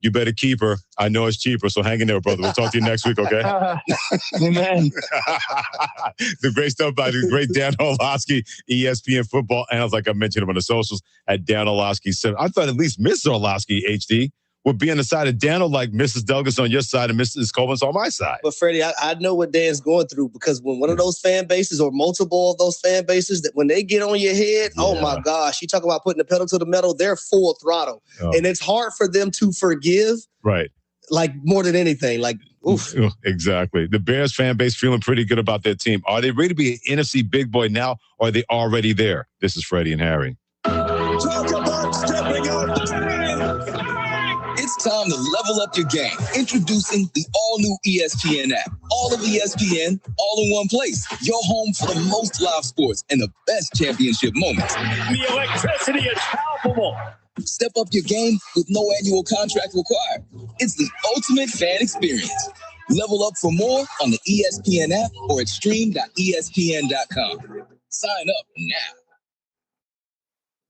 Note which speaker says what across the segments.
Speaker 1: You better keep her. I know it's cheaper, so hang in there, brother. We'll talk to you next week, okay?
Speaker 2: Amen.
Speaker 1: The great stuff by the great Dan Orlovsky, ESPN football analyst, like I mentioned him on the socials, at Dan Orlovsky 7. I thought at least Mr. Orlovsky, HD, would be on the side of Dan, like Mrs. Douglas on your side and Mrs. Coleman's on my side.
Speaker 3: But Freddie, I know what Dan's going through, because when one of those fan bases or multiple of those fan bases, that when they get on your head, oh my gosh, you talk about putting the pedal to the metal, they're full throttle. And it's hard for them to forgive.
Speaker 1: Right.
Speaker 3: Like more than anything. Like, oof.
Speaker 1: Exactly. The Bears fan base feeling pretty good about their team. Are they ready to be an NFC big boy now, or are they already there? This is Freddie and Harry.
Speaker 4: Talk about stepping up. It's time to level up your game. Introducing the all-new ESPN app. All of ESPN, all in one place. Your home for the most live sports and the best championship moments.
Speaker 5: The electricity is palpable.
Speaker 4: Step up your game with no annual contract required. It's the ultimate fan experience. Level up for more on the ESPN app or at stream.espn.com. Sign up now.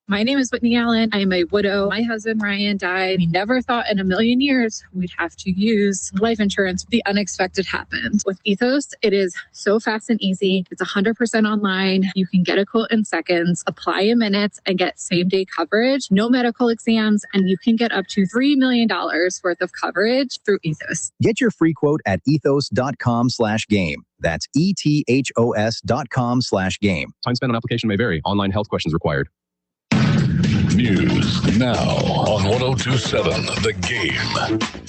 Speaker 6: My name is Whitney Allen. I'm a widow. My husband, Ryan, died. We never thought in a million years we'd have to use life insurance. The unexpected happened. With Ethos, it is so fast and easy. It's 100% online. You can get a quote in seconds, apply in minutes, and get same-day coverage, no medical exams, and you can get up to $3 million worth of coverage through Ethos.
Speaker 7: Get your free quote at ethos.com/game. That's ethos.com/game.
Speaker 8: Time spent on application may vary. Online health questions required.
Speaker 9: News now on 102.7 The Game.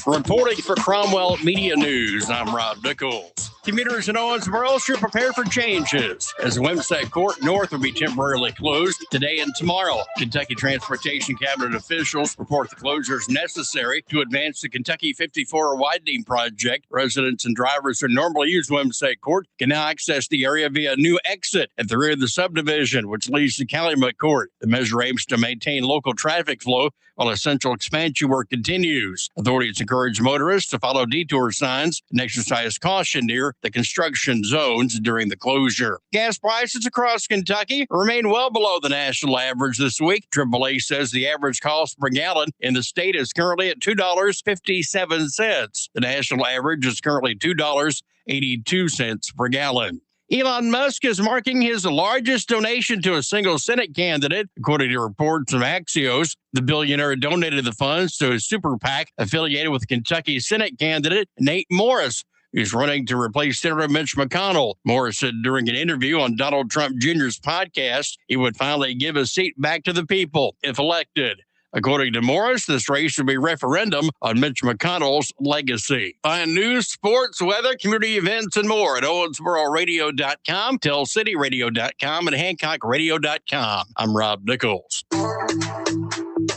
Speaker 5: Reporting for Cromwell Media News, I'm Rob Nichols. Commuters in Owensboro should prepare for changes, as Wimsatt Court North will be temporarily closed today and tomorrow. Kentucky Transportation Cabinet officials report the closures necessary to advance the Kentucky 54 widening project. Residents and drivers who normally use Wimsatt Court can now access the area via a new exit at the rear of the subdivision, which leads to Calumet Court. The measure aims to maintain local traffic flow while essential expansion work continues. Authorities encourage motorists to follow detour signs and exercise caution near the construction zones during the closure. Gas prices across Kentucky remain well below the national average this week. AAA says the average cost per gallon in the state is currently at $2.57. The national average is currently $2.82 per gallon. Elon Musk is marking his largest donation to a single Senate candidate. According to reports from Axios, the billionaire donated the funds to his super PAC affiliated with Kentucky Senate candidate Nate Morris, who's running to replace Senator Mitch McConnell. Morris said during an interview on Donald Trump Jr.'s podcast, he would finally give his seat back to the people if elected. According to Morris, this race will be a referendum on Mitch McConnell's legacy. Find news, sports, weather, community events, and more at OwensboroRadio.com, TellCityRadio.com, and HancockRadio.com. I'm Rob Nichols.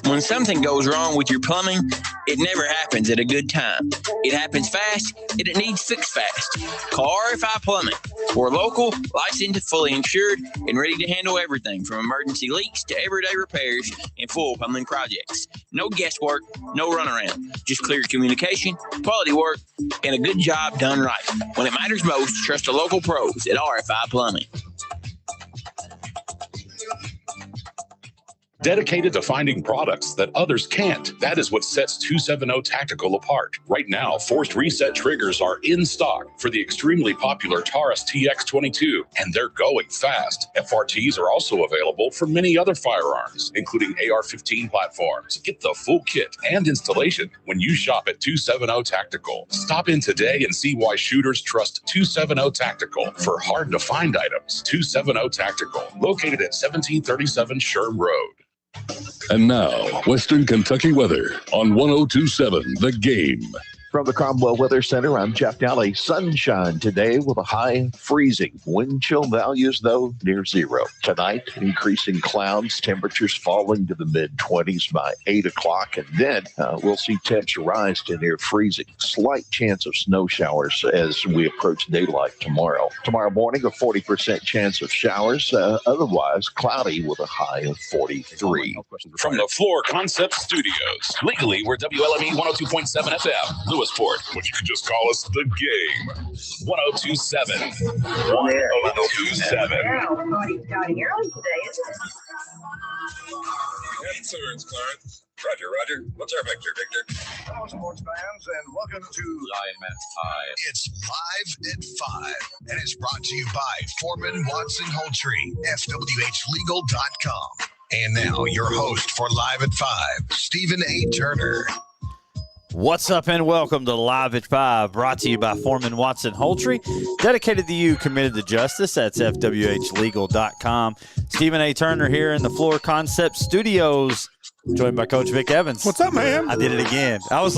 Speaker 10: When something goes wrong with your plumbing, it never happens at a good time. It happens fast, and it needs fixed fast. Call RFI Plumbing. We're local, licensed, fully insured, and ready to handle everything from emergency leaks to everyday repairs and full plumbing projects. No guesswork, no runaround. Just clear communication, quality work, and a good job done right. When it matters most, trust the local pros at RFI Plumbing.
Speaker 11: Dedicated to finding products that others can't. That is what sets 270 Tactical apart. Right now, forced reset triggers are in stock for the extremely popular Taurus TX22, and they're going fast. FRTs are also available for many other firearms, including AR-15 platforms. Get the full kit and installation when you shop at 270 Tactical. Stop in today and see why shooters trust 270 Tactical for hard-to-find items. 270 Tactical, located at 1737 Sherm Road.
Speaker 9: And now, Western Kentucky weather on 102.7 The Game.
Speaker 12: From the Cromwell Weather Center, I'm Jeff Daly. Sunshine today with a high freezing. Wind chill values, though, near zero. Tonight, increasing clouds, temperatures falling to the mid-20s by 8 o'clock. And then we'll see temps rise to near freezing. Slight chance of snow showers as we approach daylight tomorrow. Tomorrow morning, a 40% chance of showers. Otherwise, cloudy with a high of 43.
Speaker 11: From the Floor Concept Studios. Legally, we're WLME 102.7 FM. Lewisport, but you can just call us The Game. 102.7. 102.7.
Speaker 13: Starting early today, isn't it?
Speaker 14: Concerns, Clarence. Roger. What's our vector, Victor?
Speaker 2: sports fans, and welcome to
Speaker 14: Live at 5.
Speaker 2: It's Live at 5, and it's brought to you by Foreman Watson Holtree, FWHlegal.com. And now, your host for Live at 5, Stephen A. Turner.
Speaker 15: What's up and welcome to Live at 5, brought to you by Foreman Watson Holtree, dedicated to you, committed to justice. That's FWHlegal.com. Stephen A. Turner here in the Floor Concept Studios, joined by Coach Vic Evans.
Speaker 16: What's up, man?
Speaker 15: I did it again. I was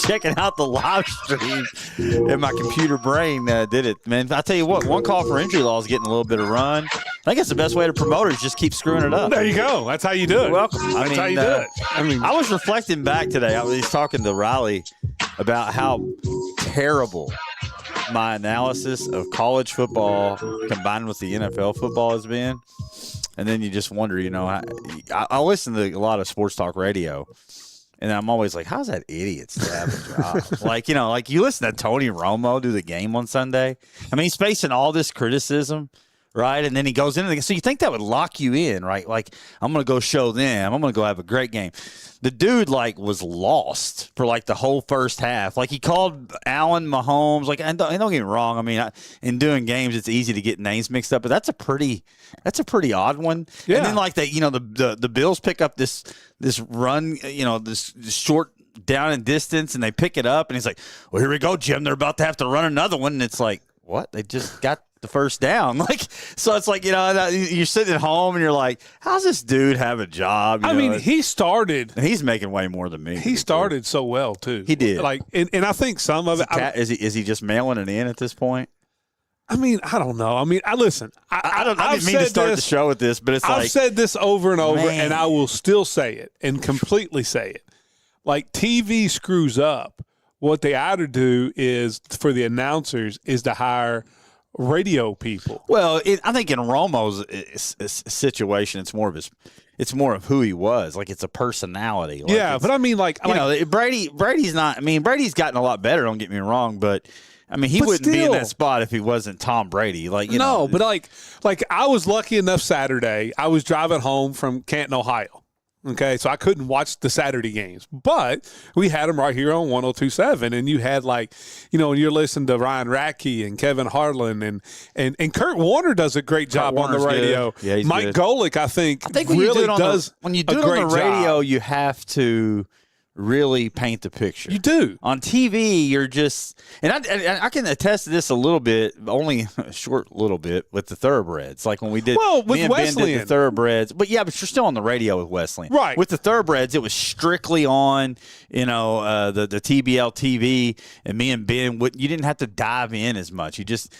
Speaker 15: checking out the live stream, and my computer brain did it. Man, I tell you what, one call for injury law is getting a little bit of run. I think it's the best way to promote it is just keep screwing it up.
Speaker 16: There you go. That's how you do it.
Speaker 15: You're welcome.
Speaker 16: That's how you do it.
Speaker 15: I was reflecting back today. I was talking to Riley about how terrible my analysis of college football combined with the NFL football has been. And then you just wonder, I listen to a lot of sports talk radio, and I'm always like, how's that idiot still have a job? like you listen to Tony Romo do the game on Sunday. I mean, he's facing all this criticism, right? And then he goes into the game. So you think that would lock you in, right? Like, I'm going to go show them. I'm going to go have a great game. The dude, was lost for, the whole first half. He called Allen Mahomes. And don't get me wrong. I mean, in doing games, it's easy to get names mixed up, but that's a pretty odd one. Yeah. And then, the Bills pick up this run, this short down and distance, and they pick it up, and he's like, well, here we go, Jim. They're about to have to run another one. And it's like, what? They just got the first down. So it's you're sitting at home and you're like, how's this dude have a job?
Speaker 16: He started.
Speaker 15: And he's making way more than me.
Speaker 16: He started so well, too.
Speaker 15: He did.
Speaker 16: And I think some of it.
Speaker 15: Is he just mailing it in at this point?
Speaker 16: I don't know. Listen.
Speaker 15: I didn't mean to start the show with this, but
Speaker 16: I've said this over and over, and I will still say it and completely say it. TV screws up. What they ought to do is, for the announcers, is to hire radio people.
Speaker 15: Well, I think in Romo's situation, it's more of who he was. It's a personality.
Speaker 16: Yeah, but
Speaker 15: Brady's not. Brady's gotten a lot better. Don't get me wrong, but he wouldn't be in that spot if he wasn't Tom Brady. But
Speaker 16: I was lucky enough Saturday. I was driving home from Canton, Ohio. Okay, so I couldn't watch the Saturday games, but we had them right here on 102.7, and you had and you're listening to Ryan Radke and Kevin Harlan, and Kurt Warner does a great job on the radio.
Speaker 15: Good. Yeah, he's
Speaker 16: Mike
Speaker 15: good.
Speaker 16: Golick, I think
Speaker 15: when
Speaker 16: really
Speaker 15: you
Speaker 16: does
Speaker 15: when you do it on the radio,
Speaker 16: job.
Speaker 15: you have to really paint the picture.
Speaker 16: You do.
Speaker 15: On TV, you're just – and I can attest to this a little bit, only a short little bit, with the Thoroughbreds. When we did –
Speaker 16: with
Speaker 15: Ben
Speaker 16: Wesleyan.
Speaker 15: did the Thoroughbreds. But you're still on the radio with Wesleyan.
Speaker 16: Right.
Speaker 15: With the Thoroughbreds, it was strictly on, the TBL TV, and me and Ben, you didn't have to dive in as much. You just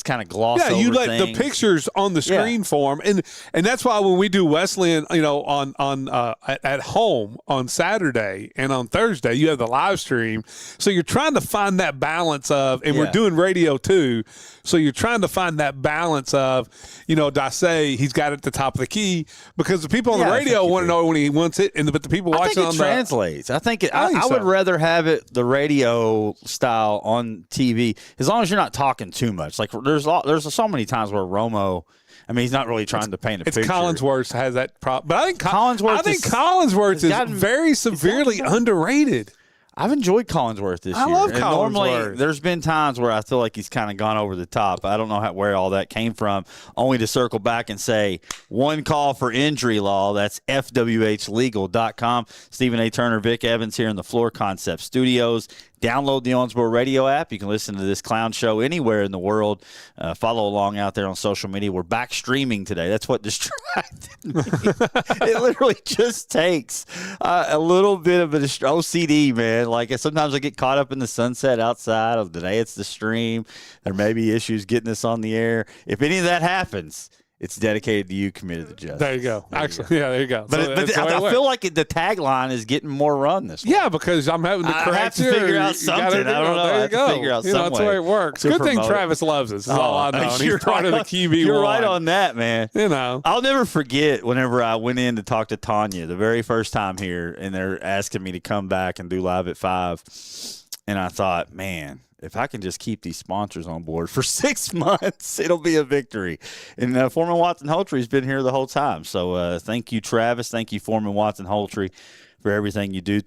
Speaker 15: kind of gloss over things.
Speaker 16: Yeah, you let the pictures on the screen for them. And that's why when we do Wesleyan, at home on Saturday and on Thursday, you have the live stream. So you're trying to find that balance of, and we're doing radio too. So you're trying to find that balance of, do I say he's got it at the top of the key? Because the people on the radio want to know when he wants it, but the people watching on the
Speaker 15: translates. I think I would rather have it the radio style on TV, as long as you're not talking too much. There's so many times where Romo. He's not really trying to paint a picture.
Speaker 16: It's Collinsworth has that problem. But I think Collinsworth is very severely underrated.
Speaker 15: I've enjoyed Collinsworth this year.
Speaker 16: I love
Speaker 15: and
Speaker 16: Collinsworth.
Speaker 15: Normally, there's been times where I feel like he's kind of gone over the top. I don't know where all that came from, only to circle back and say, one call for injury law. That's FWHlegal.com. Stephen A. Turner, Vic Evans here in the Floor Concept Studios. Download the Owensboro Radio app. You can listen to this clown show anywhere in the world. Follow along out there on social media. We're back streaming today. That's what distracted me. It literally just takes a little bit of an OCD, man. Sometimes I get caught up in the sunset outside. Today it's the stream. There may be issues getting this on the air. If any of that happens, it's dedicated to you, committed to justice.
Speaker 16: There you go. There you go.
Speaker 15: But I feel like the tagline is getting more run this way.
Speaker 16: Yeah, because I'm having to correct you.
Speaker 15: I have to figure out something. I don't know.
Speaker 16: There you go.
Speaker 15: Figure out some
Speaker 16: that's the way it works. Good thing Travis loves us. That's all I know. He's part of the QB1.
Speaker 15: You're right on that, man.
Speaker 16: I'll
Speaker 15: never forget whenever I went in to talk to Tanya the very first time here, and they're asking me to come back and do Live at 5. And I thought, man, if I can just keep these sponsors on board for 6 months, it'll be a victory. And Foreman Watson Holtree has been here the whole time. So thank you, Travis. Thank you, Foreman Watson Holtree, for everything you do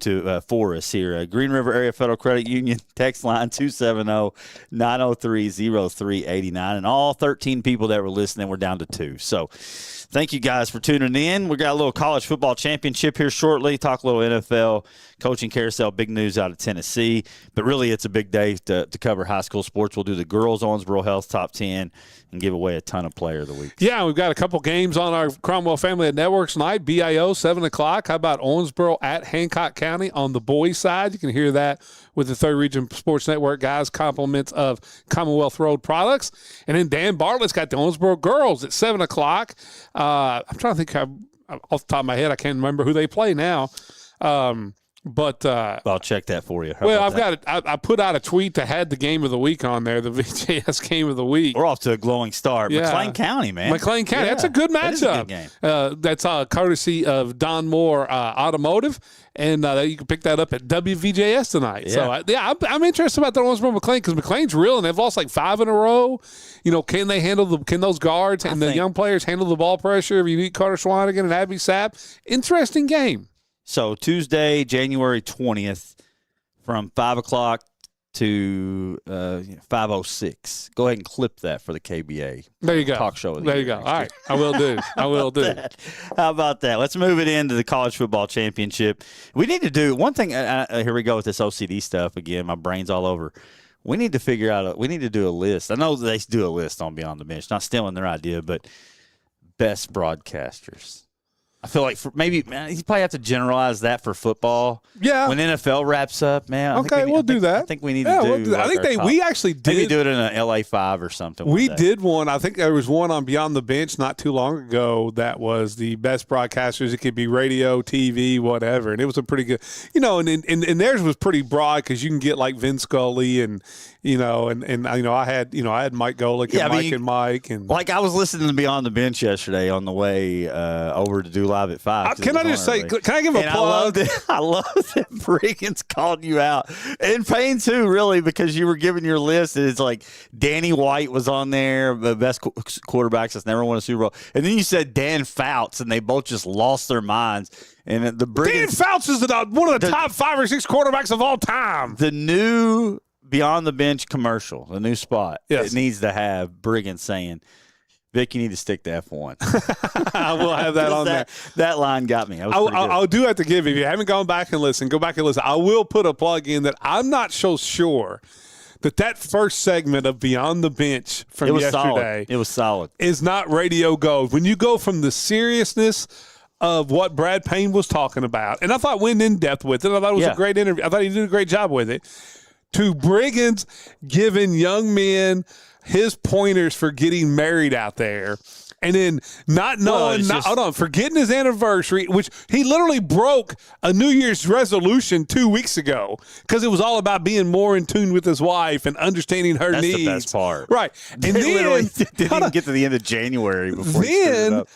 Speaker 15: for us here. Green River Area Federal Credit Union, text line 270-903-0389. And all 13 people that were listening, we're down to 2. So thank you guys for tuning in. We got a little college football championship here shortly. Talk a little NFL, coaching carousel, big news out of Tennessee. But really, it's a big day to cover high school sports. We'll do the girls Owensboro Health Top 10 and give away a ton of Player of the Week.
Speaker 16: Yeah, we've got a couple games on our Cromwell Family at Networks tonight. BIO, 7 o'clock. How about Owensboro at Hancock County on the boys' side? You can hear that with the 3rd Region Sports Network guys, compliments of Commonwealth Road products. And then Dan Bartlett's got the Owensboro girls at 7 o'clock. I'm trying to think off the top of my head, I can't remember who they play now. But
Speaker 15: I'll check that for you.
Speaker 16: I put out a tweet that had the game of the week on there, the VJS game of the week.
Speaker 15: We're off to a glowing start. Yeah. McLean County, man.
Speaker 16: McLean County. Yeah. That's a good matchup.
Speaker 15: That is a good game.
Speaker 16: That's courtesy of Don Moore Automotive, and you can pick that up at WVJS tonight.
Speaker 15: Yeah.
Speaker 16: So, I'm interested about the Owensboro McLean because McLean's real, and they've lost like 5 in a row. You know, can those guards and the young players handle the ball pressure of Unique Carter Swanigan and Abby Sapp? Interesting game.
Speaker 15: So Tuesday, January 20th, from 5 o'clock to 5:06. Go ahead and clip that for the KBA.
Speaker 16: There you go.
Speaker 15: Talk show.
Speaker 16: There you go. All right. I will do.
Speaker 15: How about that? Let's move it into the college football championship. We need to do one thing. Here we go with this OCD stuff again. My brain's all over. We need to figure out. We need to do a list. I know they do a list on Beyond the Bench. Not stealing their idea, but best broadcasters. I feel like maybe you probably have to generalize that for football.
Speaker 16: Yeah.
Speaker 15: When NFL wraps up, man.
Speaker 16: We'll do that.
Speaker 15: I think we need to do.
Speaker 16: We'll do that. I think we actually did.
Speaker 15: Maybe do it in an LA 5 or something.
Speaker 16: We did one. I think there was one on Beyond the Bench not too long ago that was the best broadcasters. It could be radio, TV, whatever, and it was a pretty good. And theirs was pretty broad because you can get like Vin Scully and. I had Mike Golick and Mike and
Speaker 15: like I was listening to Beyond the Bench yesterday on the way over to do Live at 5.
Speaker 16: Can I just say? Can I give a plug?
Speaker 15: I love that Briggins called you out and Payne too, really, because you were giving your list. And it's like Danny White was on there, the best quarterbacks that's never won a Super Bowl, and then you said Dan Fouts, and they both just lost their minds. And the Briggins,
Speaker 16: Dan Fouts is one of the top 5 or 6 quarterbacks of all time.
Speaker 15: The new Beyond the Bench commercial, the new spot.
Speaker 16: Yes.
Speaker 15: It needs to have Briggins saying, Vic, you need to stick to F1.
Speaker 16: I will have that on there.
Speaker 15: That line got me.
Speaker 16: I'll do have to give you. If you haven't gone back and listened, go back and listen. I will put a plug in that I'm not so sure that first segment of Beyond the Bench from yesterday
Speaker 15: It was solid.
Speaker 16: Is not radio gold. When you go from the seriousness of what Brad Payne was talking about, and I thought went in depth with it. I thought it was a great interview. I thought he did a great job with it. To Briggins giving young men his pointers for getting married out there. And then not knowing, forgetting his anniversary, which he literally broke a New Year's resolution 2 weeks ago because it was all about being more in tune with his wife and understanding her needs.
Speaker 15: That's the best part.
Speaker 16: Right. And
Speaker 15: then literally didn't even get to the end of January before he screwed it up.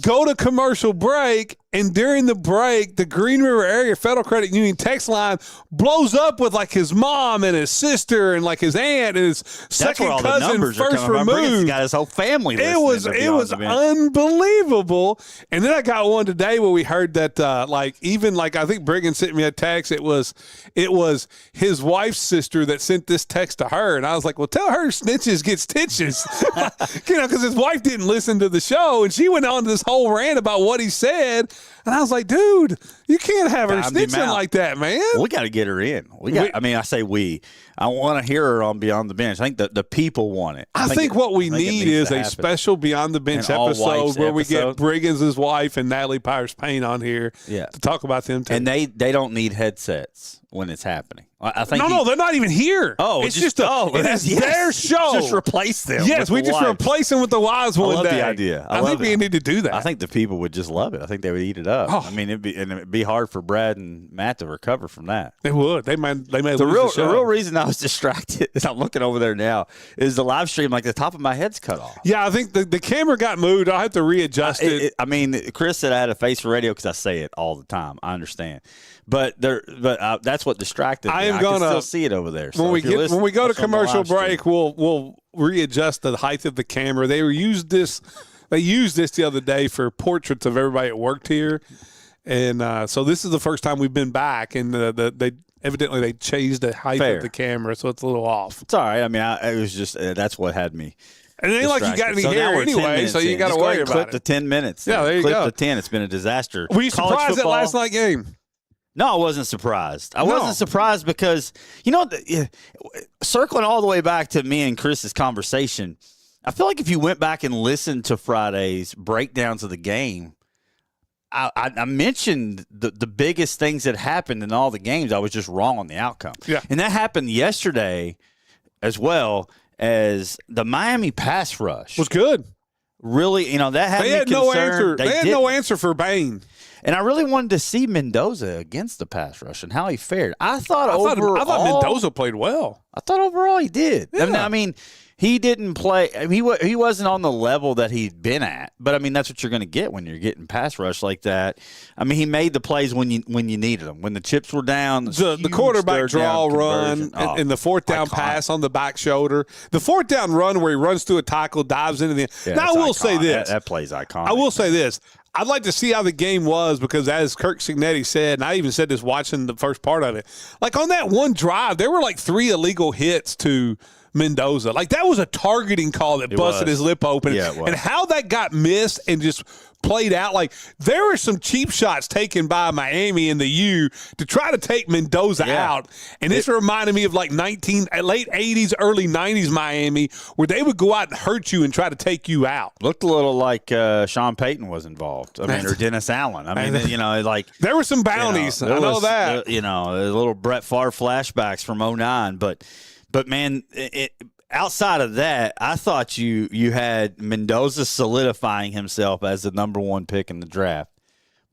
Speaker 16: Go to commercial break, and during the break, the Green River Area Federal Credit Union text line blows up with like his mom and his sister and like his aunt and his second cousin first removed.
Speaker 15: He's got his whole family.
Speaker 16: It was unbelievable. And then I got one today where we heard that I think Brigham sent me a text. It was his wife's sister that sent this text to her, and I was like, well, tell her snitches get stitches, because his wife didn't listen to the show, and she went on this whole rant about what he said. And I was like, dude, you can't have her snitching like that, man.
Speaker 15: We got to get her in. I want to hear her on Beyond the Bench. I think the people want it.
Speaker 16: I think what we need is a special Beyond the Bench episode where we get Briggins' wife and Natalie Powers-Payne on here to talk about them too.
Speaker 15: And they don't need headsets when it's happening. I think
Speaker 16: they're not even here.
Speaker 15: Oh,
Speaker 16: it's just their show.
Speaker 15: Just replace them.
Speaker 16: Yes, we just replace them with the wives one day.
Speaker 15: I love the idea.
Speaker 16: I think we need to do that.
Speaker 15: I think the people would just love it. I think they would eat it up. I mean, it'd be hard for Brad and Matt to recover from that.
Speaker 16: They would. They may lose
Speaker 15: the show. The real reason I was distracted, as I'm looking over there now, is the live stream. Like the top of my head's cut off.
Speaker 16: Yeah, I think the camera got moved. I'll have to readjust it.
Speaker 15: I mean, Chris said I had a face for radio because I say it all the time. I understand. But that's what distracted me. I can still see it over there. So
Speaker 16: when we go to commercial break, we'll readjust the height of the camera. They used this the other day for portraits of everybody that worked here. And so this is the first time we've been back, and evidently they changed the height of the camera, so it's a little off.
Speaker 15: It's all right. I mean, it was just that's what had me.
Speaker 16: And it ain't like you got any hair anyway, so you got to worry about
Speaker 15: clip
Speaker 16: it.
Speaker 15: the 10 minutes.
Speaker 16: Yeah, there you
Speaker 15: clip
Speaker 16: go.
Speaker 15: The 10. It's been a disaster.
Speaker 16: Were you surprised at last night's game?
Speaker 15: No, I wasn't surprised. I wasn't surprised because, circling all the way back to me and Chris's conversation, I feel like if you went back and listened to Friday's breakdowns of the game, I mentioned the biggest things that happened in all the games. I was just wrong on the outcome.
Speaker 16: Yeah.
Speaker 15: And that happened yesterday as well as the Miami pass rush.
Speaker 16: Was good.
Speaker 15: Really, that had me concerned.
Speaker 16: No answer. They had no answer for Bain.
Speaker 15: And I really wanted to see Mendoza against the pass rush and how he fared. I thought
Speaker 16: Mendoza played well.
Speaker 15: I thought overall he did.
Speaker 16: Yeah.
Speaker 15: I mean, he didn't play. I mean, he wasn't on the level that he'd been at. But I mean, that's what you're going to get when you're getting pass rush like that. I mean, he made the plays when you needed them. When the chips were down,
Speaker 16: the quarterback draw run and the fourth down pass on the back shoulder, the fourth down run where he runs through a tackle, dives into the.
Speaker 15: Yeah,
Speaker 16: now I will say this:
Speaker 15: that play's iconic.
Speaker 16: I will say this. I'd like to see how the game was because, as Kirk Cignetti said, and I even said this watching the first part of it, like on that one drive, there were like 3 illegal hits to Mendoza. Like that was a targeting call that busted his lip open.
Speaker 15: Yeah, it was.
Speaker 16: And how that got missed and just played out. Like there were some cheap shots taken by Miami in the U to try to take Mendoza out. And this reminded me of like late 80s, early 90s Miami where they would go out and hurt you and try to take you out.
Speaker 15: Looked a little like Sean Payton was involved. I mean, or Dennis Allen. I mean, like
Speaker 16: there were some bounties. I know that.
Speaker 15: A little Brett Favre flashbacks from 2009, but man, outside of that, I thought you had Mendoza solidifying himself as the number 1 pick in the draft.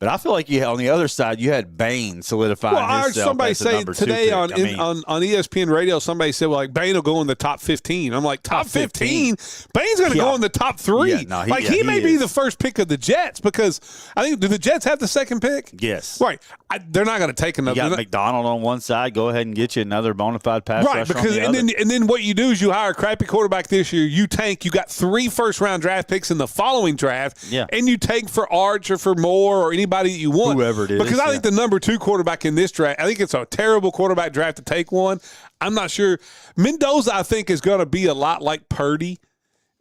Speaker 15: But I feel like on the other side, you had Bain solidifying himself.
Speaker 16: I heard somebody
Speaker 15: as the
Speaker 16: say
Speaker 15: number 2
Speaker 16: today
Speaker 15: pick.
Speaker 16: on ESPN Radio, somebody said, well, like, Bain will go in the top 15. I'm like, top 15? Bain's going to go in the top 3.
Speaker 15: Yeah,
Speaker 16: he may be the first pick of the Jets because I think, do the Jets have the second pick?
Speaker 15: Yes.
Speaker 16: Right. They're not going to take another.
Speaker 15: You got McDonald on one side. Go ahead and get you another bona fide pass rusher on the other.
Speaker 16: And then what you do is you hire a crappy quarterback this year. You tank. You got 3 first-round draft picks in the following draft.
Speaker 15: Yeah.
Speaker 16: And you take for Arch or for Moore or anybody that you want.
Speaker 15: Whoever it is.
Speaker 16: Because I think the number 2 quarterback in this draft, I think it's a terrible quarterback draft to take one. I'm not sure. Mendoza, I think, is going to be a lot like Purdy.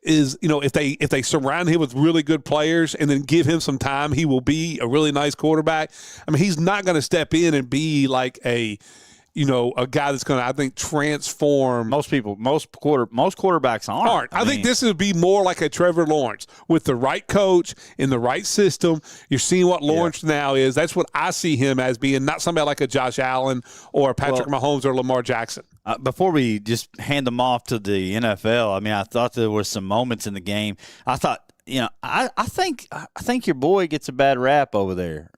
Speaker 16: Is, if they surround him with really good players and then give him some time, he will be a really nice quarterback. I mean, he's not going to step in and be like a guy that's going to, I think, transform.
Speaker 15: Most quarterbacks aren't.
Speaker 16: I think this would be more like a Trevor Lawrence with the right coach in the right system. You're seeing what Lawrence now is. That's what I see him as being, not somebody like a Josh Allen or Patrick Mahomes or Lamar Jackson.
Speaker 15: Before we just hand them off to the NFL, I mean, I thought there were some moments in the game. I thought, I think your boy gets a bad rap over there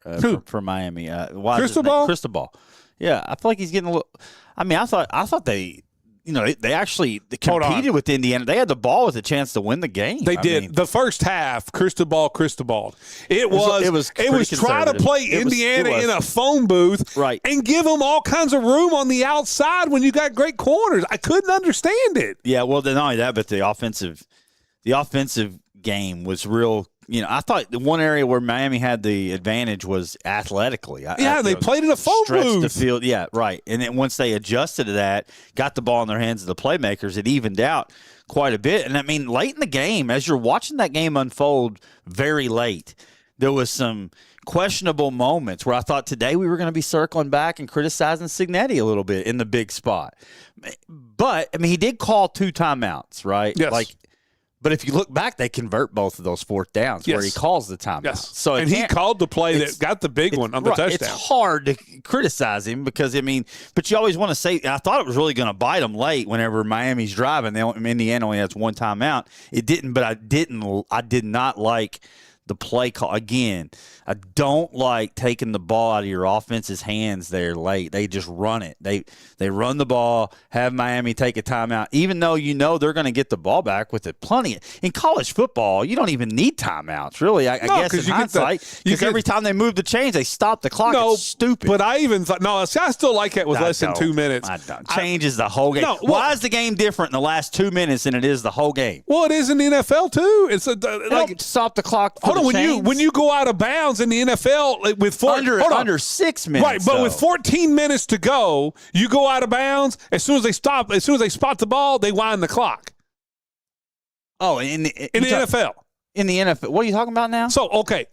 Speaker 15: for Miami. Cristobal. Yeah, I feel like he's getting a little. I mean, I thought they. They actually competed with Indiana. They had the ball with a chance to win the game.
Speaker 16: They did. The first half, Cristobal. It was try to play Indiana in a phone booth,
Speaker 15: right,
Speaker 16: and give them all kinds of room on the outside when you got great corners. I couldn't understand it.
Speaker 15: Yeah, well, not only that, but the offensive game was real. I thought the one area where Miami had the advantage was athletically.
Speaker 16: They played in a phone booth.
Speaker 15: The field, yeah, right. And then once they adjusted to that, got the ball in their hands of the playmakers, it evened out quite a bit. And I mean, late in the game, as you're watching that game unfold very late, there was some questionable moments where I thought today we were going to be circling back and criticizing Cignetti a little bit in the big spot. But, I mean, he did call 2 timeouts, right?
Speaker 16: Yes.
Speaker 15: But if you look back, they convert both of those 4th downs where he calls the timeout.
Speaker 16: Yes.
Speaker 15: So
Speaker 16: he called the play that got the big one on the touchdown.
Speaker 15: It's hard to criticize him because, but you always want to say, I thought it was really going to bite them late whenever Miami's driving. Indiana only has 1 timeout. It didn't, but I did not like the play call. Again, I don't like taking the ball out of your offense's hands there late. They just run it. They run the ball, have Miami take a timeout, even though they're going to get the ball back with it. Plenty. In college football, you don't even need timeouts, really, I guess, in hindsight. Because every time they move the chains, they stop the clock. It's stupid.
Speaker 16: But I even thought, I still like it with less than 2 minutes.
Speaker 15: I don't. Changes the whole game. Why is the game different in the last 2 minutes than it is the whole game?
Speaker 16: Well, it is in the NFL, too. It's
Speaker 15: stop the clock for
Speaker 16: Hold on, when you go out of bounds in the NFL with
Speaker 15: under 6 minutes,
Speaker 16: right? But with 14 minutes to go, you go out of bounds. As soon as they spot the ball, they wind the clock.
Speaker 15: Oh, in the
Speaker 16: NFL.
Speaker 15: In the NFL. What are you talking about now?
Speaker 16: So, okay,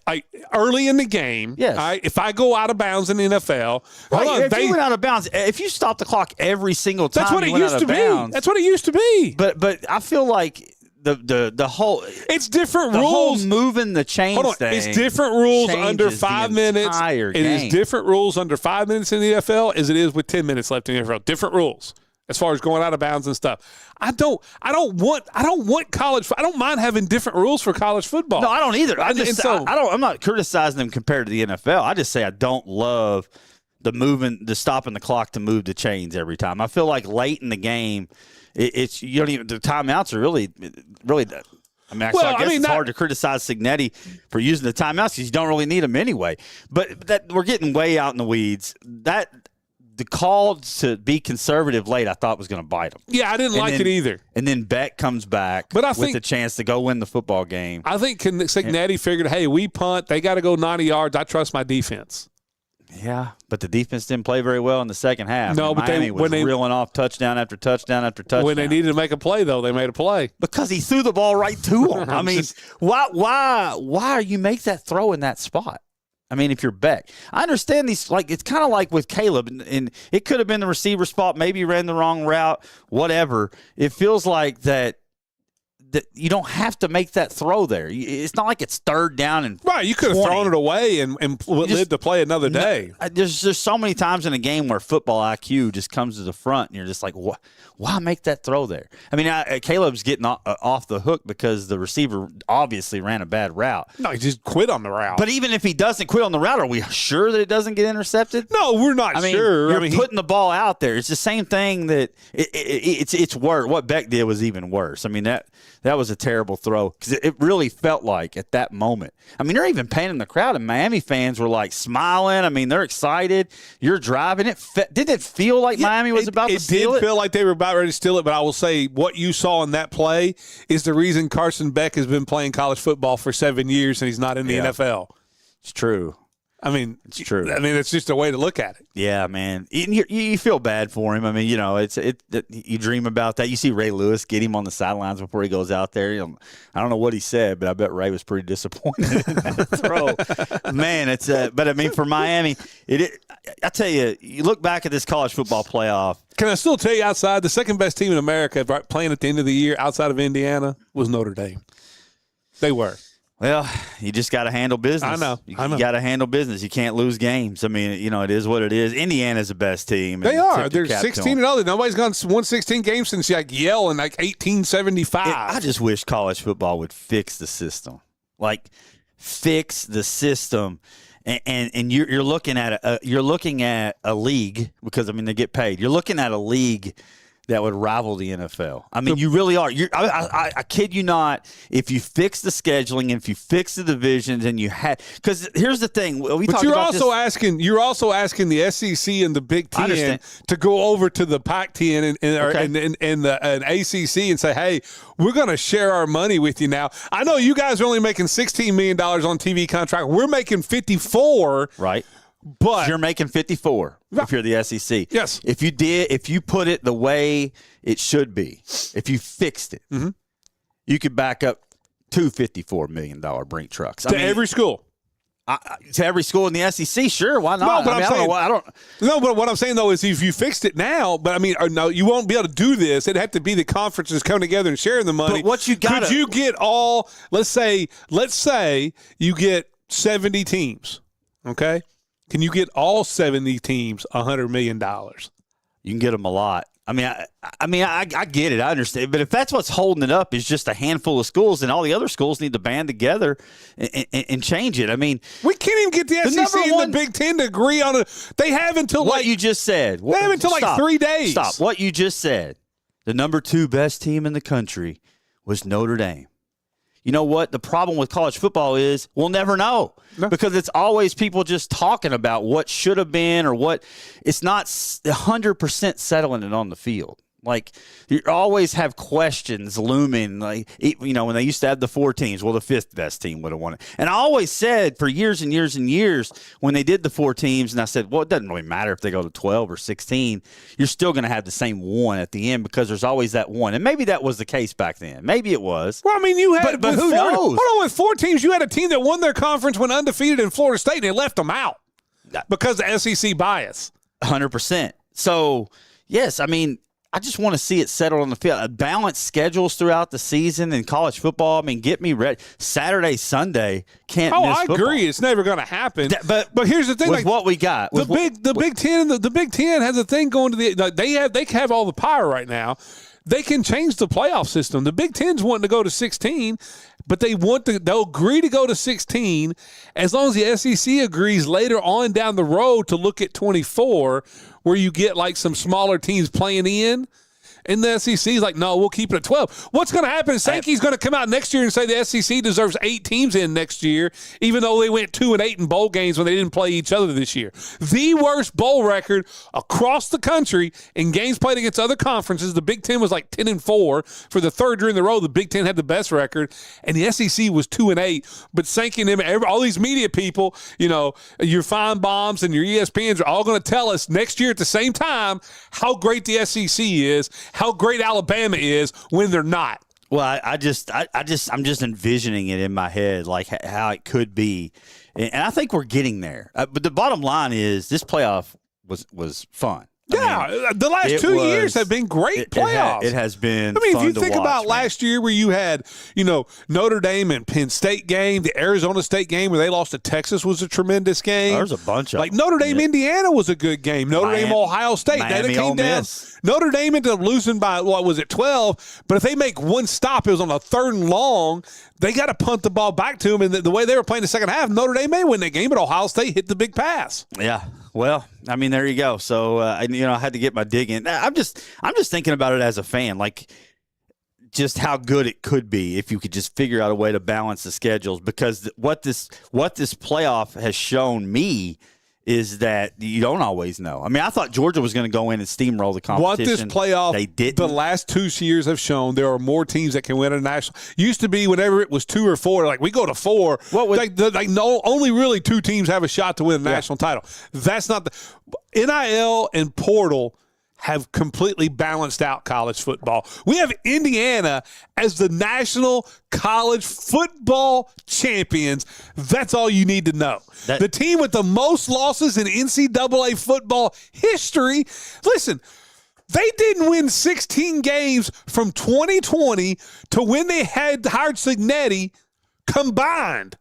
Speaker 16: early in the game,
Speaker 15: yes.
Speaker 16: If I go out of bounds in the NFL,
Speaker 15: if you went out of bounds, if you stop the clock every single time,
Speaker 16: that's what it used to be. That's what it used to be.
Speaker 15: But I feel like the whole
Speaker 16: it's different rules.
Speaker 15: Whole moving the chains thing.
Speaker 16: It's different rules under 5 minutes.
Speaker 15: It
Speaker 16: is different rules under 5 minutes in the NFL as it is with 10 minutes left in the NFL. Different rules. As far as going out of bounds and stuff, I don't want college. I don't mind having different rules for college football.
Speaker 15: No, I don't either. I'm not criticizing them compared to the NFL. I just say I don't love the stopping the clock to move the chains every time. I feel like late in the game, the timeouts are really. I mean, it's hard to criticize Cignetti for using the timeouts because you don't really need them anyway. But we're getting way out in the weeds. The call to be conservative late, I thought was going to bite them.
Speaker 16: Yeah, I didn't like it either.
Speaker 15: And then Beck comes back with a chance to go win the football game.
Speaker 16: I think Cignetti figured, hey, we punt. They got to go 90 yards. I trust my defense.
Speaker 15: Yeah, but the defense didn't play very well in the second half.
Speaker 16: No, but
Speaker 15: Miami was reeling off touchdown after touchdown after touchdown.
Speaker 16: When they needed to make a play, though, they made a play.
Speaker 15: Because he threw the ball right to him. I mean, why you make that throw in that spot? I mean, if you're Beck, I understand these. Like, it's kind of like with Caleb, and it could have been the receiver spot. Maybe he ran the wrong route, whatever. It feels like that you don't have to make that throw there. It's not like it's third down and
Speaker 16: right. You could have thrown it away and lived to play another day.
Speaker 15: There's so many times in a game where football IQ just comes to the front, and you're just like, why make that throw there? I mean, Caleb's getting off the hook because the receiver obviously ran a bad route.
Speaker 16: No, he just quit on the route.
Speaker 15: But even if he doesn't quit on the route, are we sure that it doesn't get intercepted?
Speaker 16: No, we're not sure.
Speaker 15: You're putting the ball out there. It's the same thing that it's worse. What Beck did was even worse. I mean, that was a terrible throw because it really felt like at that moment. I mean, they're even painting the crowd, and Miami fans were like smiling. I mean, they're excited. You're driving it. Didn't it feel like Miami was about to steal it?
Speaker 16: It did feel like they were about ready to steal it, but I will say what you saw in that play is the reason Carson Beck has been playing college football for 7 years and he's not in the NFL.
Speaker 15: It's true.
Speaker 16: I mean,
Speaker 15: it's true.
Speaker 16: I mean, it's just a way to look at it.
Speaker 15: Yeah, man. You feel bad for him. I mean, you dream about that. You see Ray Lewis get him on the sidelines before he goes out there. I don't know what he said, but I bet Ray was pretty disappointed in that throw. Man, but I mean, for Miami, I tell you, you look back at this college football playoff.
Speaker 16: Can I still tell you outside, the second best team in America playing at the end of the year outside of Indiana was Notre Dame. They were.
Speaker 15: Well, you just got to handle business.
Speaker 16: I know.
Speaker 15: You got to handle business. You can't lose games. I mean, it is what it is. Indiana's the best team.
Speaker 16: They are. They're 16-0. Nobody's won 16 games since Yale in 1875.
Speaker 15: I just wish college football would fix the system. Like, fix the system. And you're looking at a league because they get paid. You're looking at a league that would rival the NFL. I mean, you really are. I kid you not. If you fix the scheduling and if you fix the divisions and you had, because here's the thing,
Speaker 16: you're also asking the SEC and the Big Ten to go over to the Pac-10 and the ACC and say, hey, we're going to share our money with you now. I know you guys are only making $16 million on TV contract. We're making 54.
Speaker 15: Right.
Speaker 16: But
Speaker 15: you're making 54 if you're the SEC.
Speaker 16: Yes.
Speaker 15: If you put it the way it should be, if you fixed it, you could back up two $54 million Brink trucks.
Speaker 16: Every school.
Speaker 15: To every school in the SEC, sure, why not?
Speaker 16: No, but what I'm saying though is if you fixed it now, you won't be able to do this. It'd have to be the conferences coming together and sharing the money.
Speaker 15: But what you got?
Speaker 16: Could you get all? Let's say you get 70 teams. Okay. Can you get all 70 teams $100 million?
Speaker 15: You can get them a lot. I get it. I understand. But if that's what's holding it up is just a handful of schools, then all the other schools need to band together and change it. I mean,
Speaker 16: we can't even get the SEC and the Big Ten to agree on it. They have until
Speaker 15: what you just said.
Speaker 16: They have until 3 days.
Speaker 15: Stop. What you just said. The number 2 best team in the country was Notre Dame. You know what? The problem with college football is we'll never know because it's always people just talking about what should have been or what. It's not 100% settling it on the field. Like, you always have questions looming. Like, when they used to have the 4 teams, well, the 5th best team would have won it. And I always said for years and years and years when they did the 4 teams, and I said, well, it doesn't really matter if they go to 12 or 16. You're still going to have the same one at the end because there's always that one. And maybe that was the case back then. Maybe it was.
Speaker 16: Well, I mean, you had
Speaker 15: but who knows?
Speaker 16: Hold on, with 4 teams, you had a team that won their conference, went undefeated in Florida State, and they left them out because of SEC bias.
Speaker 15: 100%. So, yes, I mean, I just want to see it settled on the field. Balanced schedules throughout the season in college football. I mean, get me ready. Saturday, Sunday, can't miss football.
Speaker 16: Agree. It's never going to happen. But here's the thing.
Speaker 15: With what we got.
Speaker 16: The Big Ten, the Big Ten has a thing going to they have all the power right now. They can change the playoff system. The Big Ten's wanting to go to 16, but they'll agree to go to 16 as long as the SEC agrees later on down the road to look at 24, where you get like some smaller teams playing in. And the SEC is like, no, we'll keep it at 12. What's going to happen is Sankey's going to come out next year and say the SEC deserves 8 teams in next year, even though they went 2-8 in bowl games when they didn't play each other this year. The worst bowl record across the country in games played against other conferences. The Big Ten was like 10-4 for the 3rd year in a row. The Big Ten had the best record, and the SEC was 2-8. But Sankey and them, all these media people, your Fine Bombs and your ESPNs are all going to tell us next year at the same time how great the SEC is, how great Alabama is when they're not.
Speaker 15: Well, I'm just envisioning it in my head, like how it could be, and I think we're getting there. But the bottom line is, this playoff was fun.
Speaker 16: The last 2 years have been great playoffs.
Speaker 15: It has been.
Speaker 16: I mean,
Speaker 15: fun
Speaker 16: if you think about last year, where you had, Notre Dame and Penn State game, the Arizona State game where they lost to Texas was a tremendous game.
Speaker 15: There's a bunch of
Speaker 16: like Notre Dame, Indiana was a good game. Notre Dame, Ohio State, that came down. Notre Dame ended up losing by 12. But if they make one stop, it was on a 3rd and long. They got to punt the ball back to them, and the way they were playing the second half, Notre Dame may win that game, but Ohio State hit the big pass.
Speaker 15: Yeah. Well, I mean, there you go. So, I had to get my dig in. I'm just thinking about it as a fan, like just how good it could be if you could just figure out a way to balance the schedules. Because what this playoff has shown me is that you don't always know. I mean, I thought Georgia was going to go in and steamroll the competition.
Speaker 16: What this playoff,
Speaker 15: they didn't.
Speaker 16: The last 2 years have shown there are more teams that can win a national. Used to be whenever it was 2 or 4, like we go to 4. Only really 2 teams have a shot to win a national title. That's not the NIL and portal have completely balanced out college football. We have Indiana as the national college football champions. That's all you need to know. The team with the most losses in NCAA football history. Listen, they didn't win 16 games from 2020 to when they had hired Cignetti combined.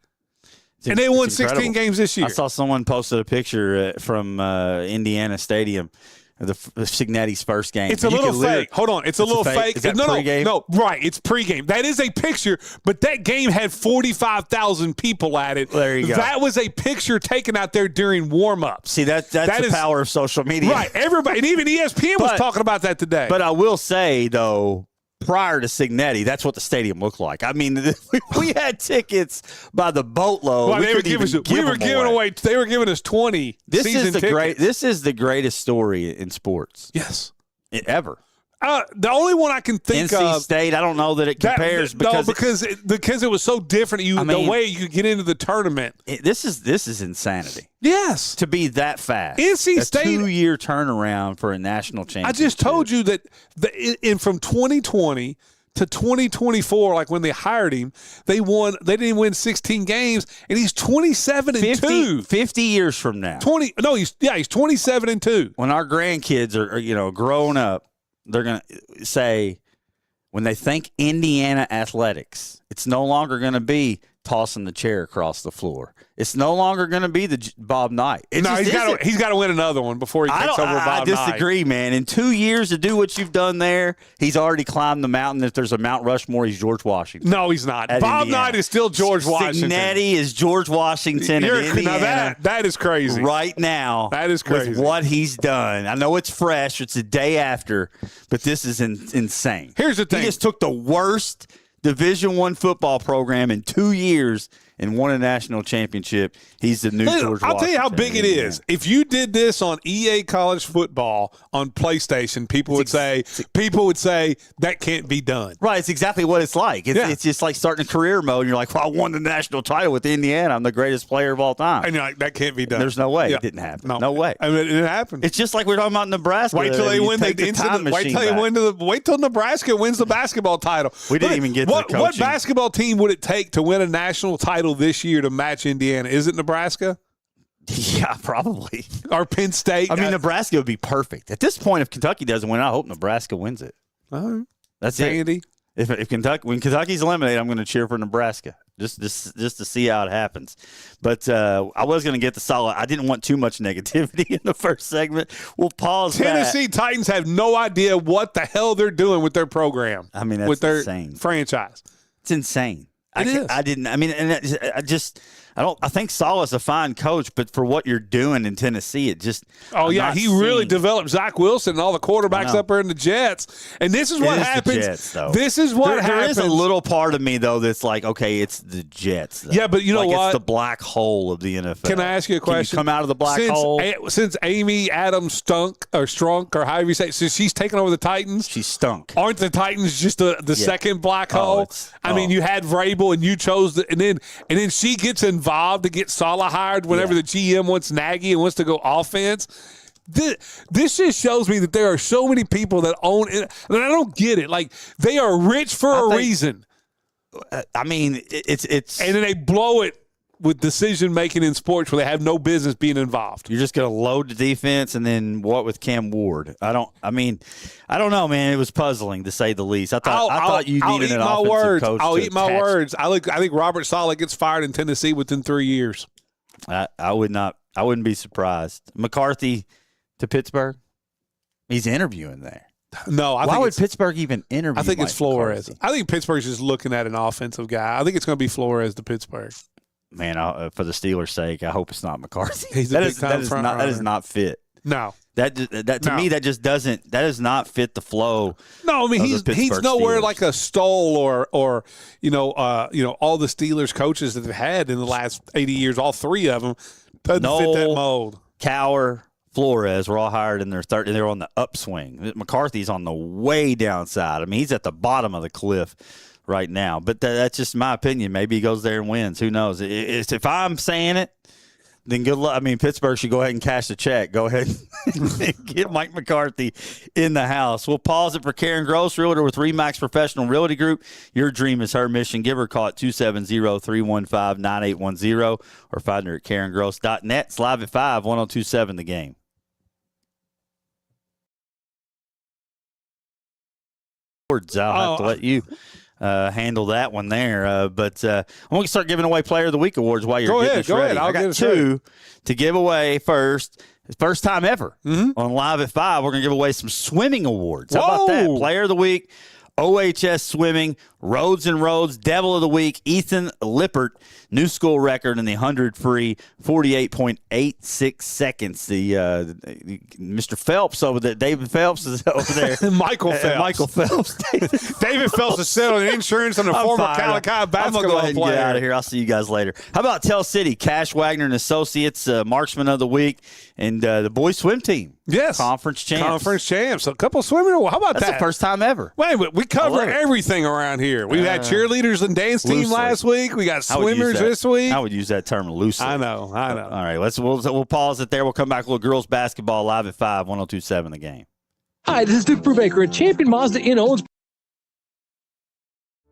Speaker 16: And they won 16 games this year.
Speaker 15: I saw someone posted a picture from Indiana Stadium. The Cignetti's first game.
Speaker 16: It's a little fake. Hold on. It's a little fake.
Speaker 15: Is that pregame?
Speaker 16: No, right. It's pregame. That is a picture, but that game had 45,000 people at it.
Speaker 15: There you go.
Speaker 16: That was a picture taken out there during warm-up.
Speaker 15: See, that's the power of social media.
Speaker 16: Right. Everybody, and even ESPN was talking about that today.
Speaker 15: But I will say, though, prior to Cignetti, that's what the stadium looked like. I mean, we had tickets by the boatload.
Speaker 16: Well, they were giving us 20.
Speaker 15: This
Speaker 16: is
Speaker 15: the greatest story in sports.
Speaker 16: Yes,
Speaker 15: ever.
Speaker 16: The only one I can think
Speaker 15: NC
Speaker 16: of.
Speaker 15: State, I don't know that it compares because
Speaker 16: it was so different. The way you could get into the tournament.
Speaker 15: This is insanity.
Speaker 16: Yes,
Speaker 15: to be that fast.
Speaker 16: NC State
Speaker 15: 2-year turnaround for a national championship.
Speaker 16: I just told you that from 2020 to 2024, like when they hired him, they didn't win 16 games, and he's 27-2.
Speaker 15: 50 years from now.
Speaker 16: He's 27-2.
Speaker 15: When our grandkids are growing up, they're going to say, when they think Indiana athletics, it's no longer going to be tossing the chair across the floor. It's no longer going to be the Bob Knight.
Speaker 16: He's got to win another one before he takes over Bob Knight.
Speaker 15: I disagree, man. In 2 years to do what you've done there, he's already climbed the mountain. If there's a Mount Rushmore, he's George Washington.
Speaker 16: No, he's not. Bob Knight is still George Washington.
Speaker 15: Cignetti is George Washington in Indiana.
Speaker 16: Now that is crazy.
Speaker 15: Right now.
Speaker 16: That is crazy.
Speaker 15: With what he's done. I know it's fresh. It's the day after, but this is insane.
Speaker 16: Here's the thing.
Speaker 15: He just took the worst Division I football program in 2 years and won a national championship. He's the new George Washington.
Speaker 16: I'll tell you how big it is. If you did this on EA College Football on PlayStation, people would say that can't be done.
Speaker 15: Right, it's exactly what it's like. It's just like starting a career mode. And you're like, well, I won the national title with Indiana. I'm the greatest player of all time.
Speaker 16: And you're like, that can't be done.
Speaker 15: There's no way. It didn't happen. No way.
Speaker 16: I mean, it happened.
Speaker 15: It's just like we're talking about Nebraska.
Speaker 16: Wait till they win wait till Nebraska wins the basketball title.
Speaker 15: We didn't even get to the coaching.
Speaker 16: What basketball team would it take to win a national title this year to match Indiana? Is it Nebraska?
Speaker 15: Yeah, probably.
Speaker 16: Or Penn State?
Speaker 15: I mean, Nebraska would be perfect. At this point, if Kentucky doesn't win, I hope Nebraska wins it.
Speaker 16: All right.
Speaker 15: That's
Speaker 16: Sandy.
Speaker 15: it. When Kentucky's eliminated, I'm going to cheer for Nebraska just to see how it happens. But I was going to get the solid. I didn't want too much negativity in the first segment. We'll pause.
Speaker 16: Tennessee Titans have no idea what the hell they're doing with their program.
Speaker 15: I mean, that's
Speaker 16: with their
Speaker 15: insane
Speaker 16: franchise.
Speaker 15: It's insane.
Speaker 16: It is.
Speaker 15: I think Saleh's a fine coach, but for what you're doing in Tennessee, it just.
Speaker 16: He really developed Zach Wilson and all the quarterbacks up there in the Jets. And this is what happens.
Speaker 15: Jets, though.
Speaker 16: This is what happens.
Speaker 15: There is a little part of me, though, that's like, okay, it's the Jets. Though.
Speaker 16: Yeah, but you know what?
Speaker 15: It's the black hole of the NFL.
Speaker 16: Can I ask you a question?
Speaker 15: Can you come out of the black hole?
Speaker 16: Since Amy Adams Strunk, or however you say it, since she's taken over the Titans.
Speaker 15: She stunk.
Speaker 16: Aren't the Titans just the second black hole? I mean, you had Vrabel and you chose and then she gets involved to get Saleh hired whenever the GM wants Nagy and wants to go offense. This just shows me that there are so many people that own it, and I don't get it. Like, they are rich for a reason.
Speaker 15: I mean, it's
Speaker 16: and then they blow it with decision making in sports where they have no business being involved.
Speaker 15: You're just going to load the defense, and then what with Cam Ward? I don't know, man. It was puzzling to say the least. I thought you needed an offensive coach.
Speaker 16: I'll eat my words. I think Robert Saleh gets fired in Tennessee within 3 years.
Speaker 15: I wouldn't be surprised. McCarthy to Pittsburgh. He's interviewing there.
Speaker 16: No,
Speaker 15: why would Pittsburgh even interview?
Speaker 16: I think it's Flores.
Speaker 15: McCarthy?
Speaker 16: I think Pittsburgh's just looking at an offensive guy. I think it's going to be Flores to Pittsburgh.
Speaker 15: Man, for the Steelers' sake, I hope it's not McCarthy.
Speaker 16: He's that is
Speaker 15: not fit.
Speaker 16: No,
Speaker 15: that to me that just doesn't. That does not fit the flow.
Speaker 16: No, I mean he's nowhere
Speaker 15: Steelers.
Speaker 16: like a Stoll or all the Steelers coaches that they've had in the last 80 years. All three of them doesn't fit that mold.
Speaker 15: Cower, Flores were all hired in their third, and they're on the upswing. McCarthy's on the way downside. I mean, he's at the bottom of the cliff right now. But that's just my opinion. Maybe he goes there and wins. Who knows? If I'm saying it, then good luck. I mean, Pittsburgh should go ahead and cash the check. Go ahead and get Mike McCarthy in the house. We'll pause it for Karen Gross, realtor with RE/MAX Professional Realty Group. Your dream is her mission. Give her a call at 270-315-9810 or find her at KarenGross.net. It's live at 5, 1027 The Game. I'll have to let you handle that one there. But I'm going to start giving away Player of the Week awards while you're getting us ready.
Speaker 16: I'll
Speaker 15: I got two to give away first. First time ever on Live at 5. We're going to give away some swimming awards. How about that? Player of the Week, OHS Swimming, Roads and Roads, Devil of the Week, Ethan Lippert, new school record in the 100 free, 48.86 seconds. The Mr. Phelps over there, David Phelps is over there.
Speaker 16: Michael
Speaker 15: Phelps.
Speaker 16: David Phelps is selling insurance on a former Calico basketball
Speaker 15: I'm gonna go ahead
Speaker 16: player.
Speaker 15: And get out of here. I'll see you guys later. How about Tell City, Cash Wagner and Associates, Marksman of the Week, and the boys swim team.
Speaker 16: Yes.
Speaker 15: Conference champs.
Speaker 16: A couple of swimming. How about
Speaker 15: That's
Speaker 16: that?
Speaker 15: the first time ever.
Speaker 16: Wait, we cover everything around here. We had cheerleaders and dance team last week. We got swimmers this week.
Speaker 15: I would use that term loosely.
Speaker 16: I know.
Speaker 15: All right, we'll pause it there. We'll come back with girls basketball live at 5, 1027 The Game.
Speaker 14: Hi, this is Duke Brubaker at Champion Mazda in Owens.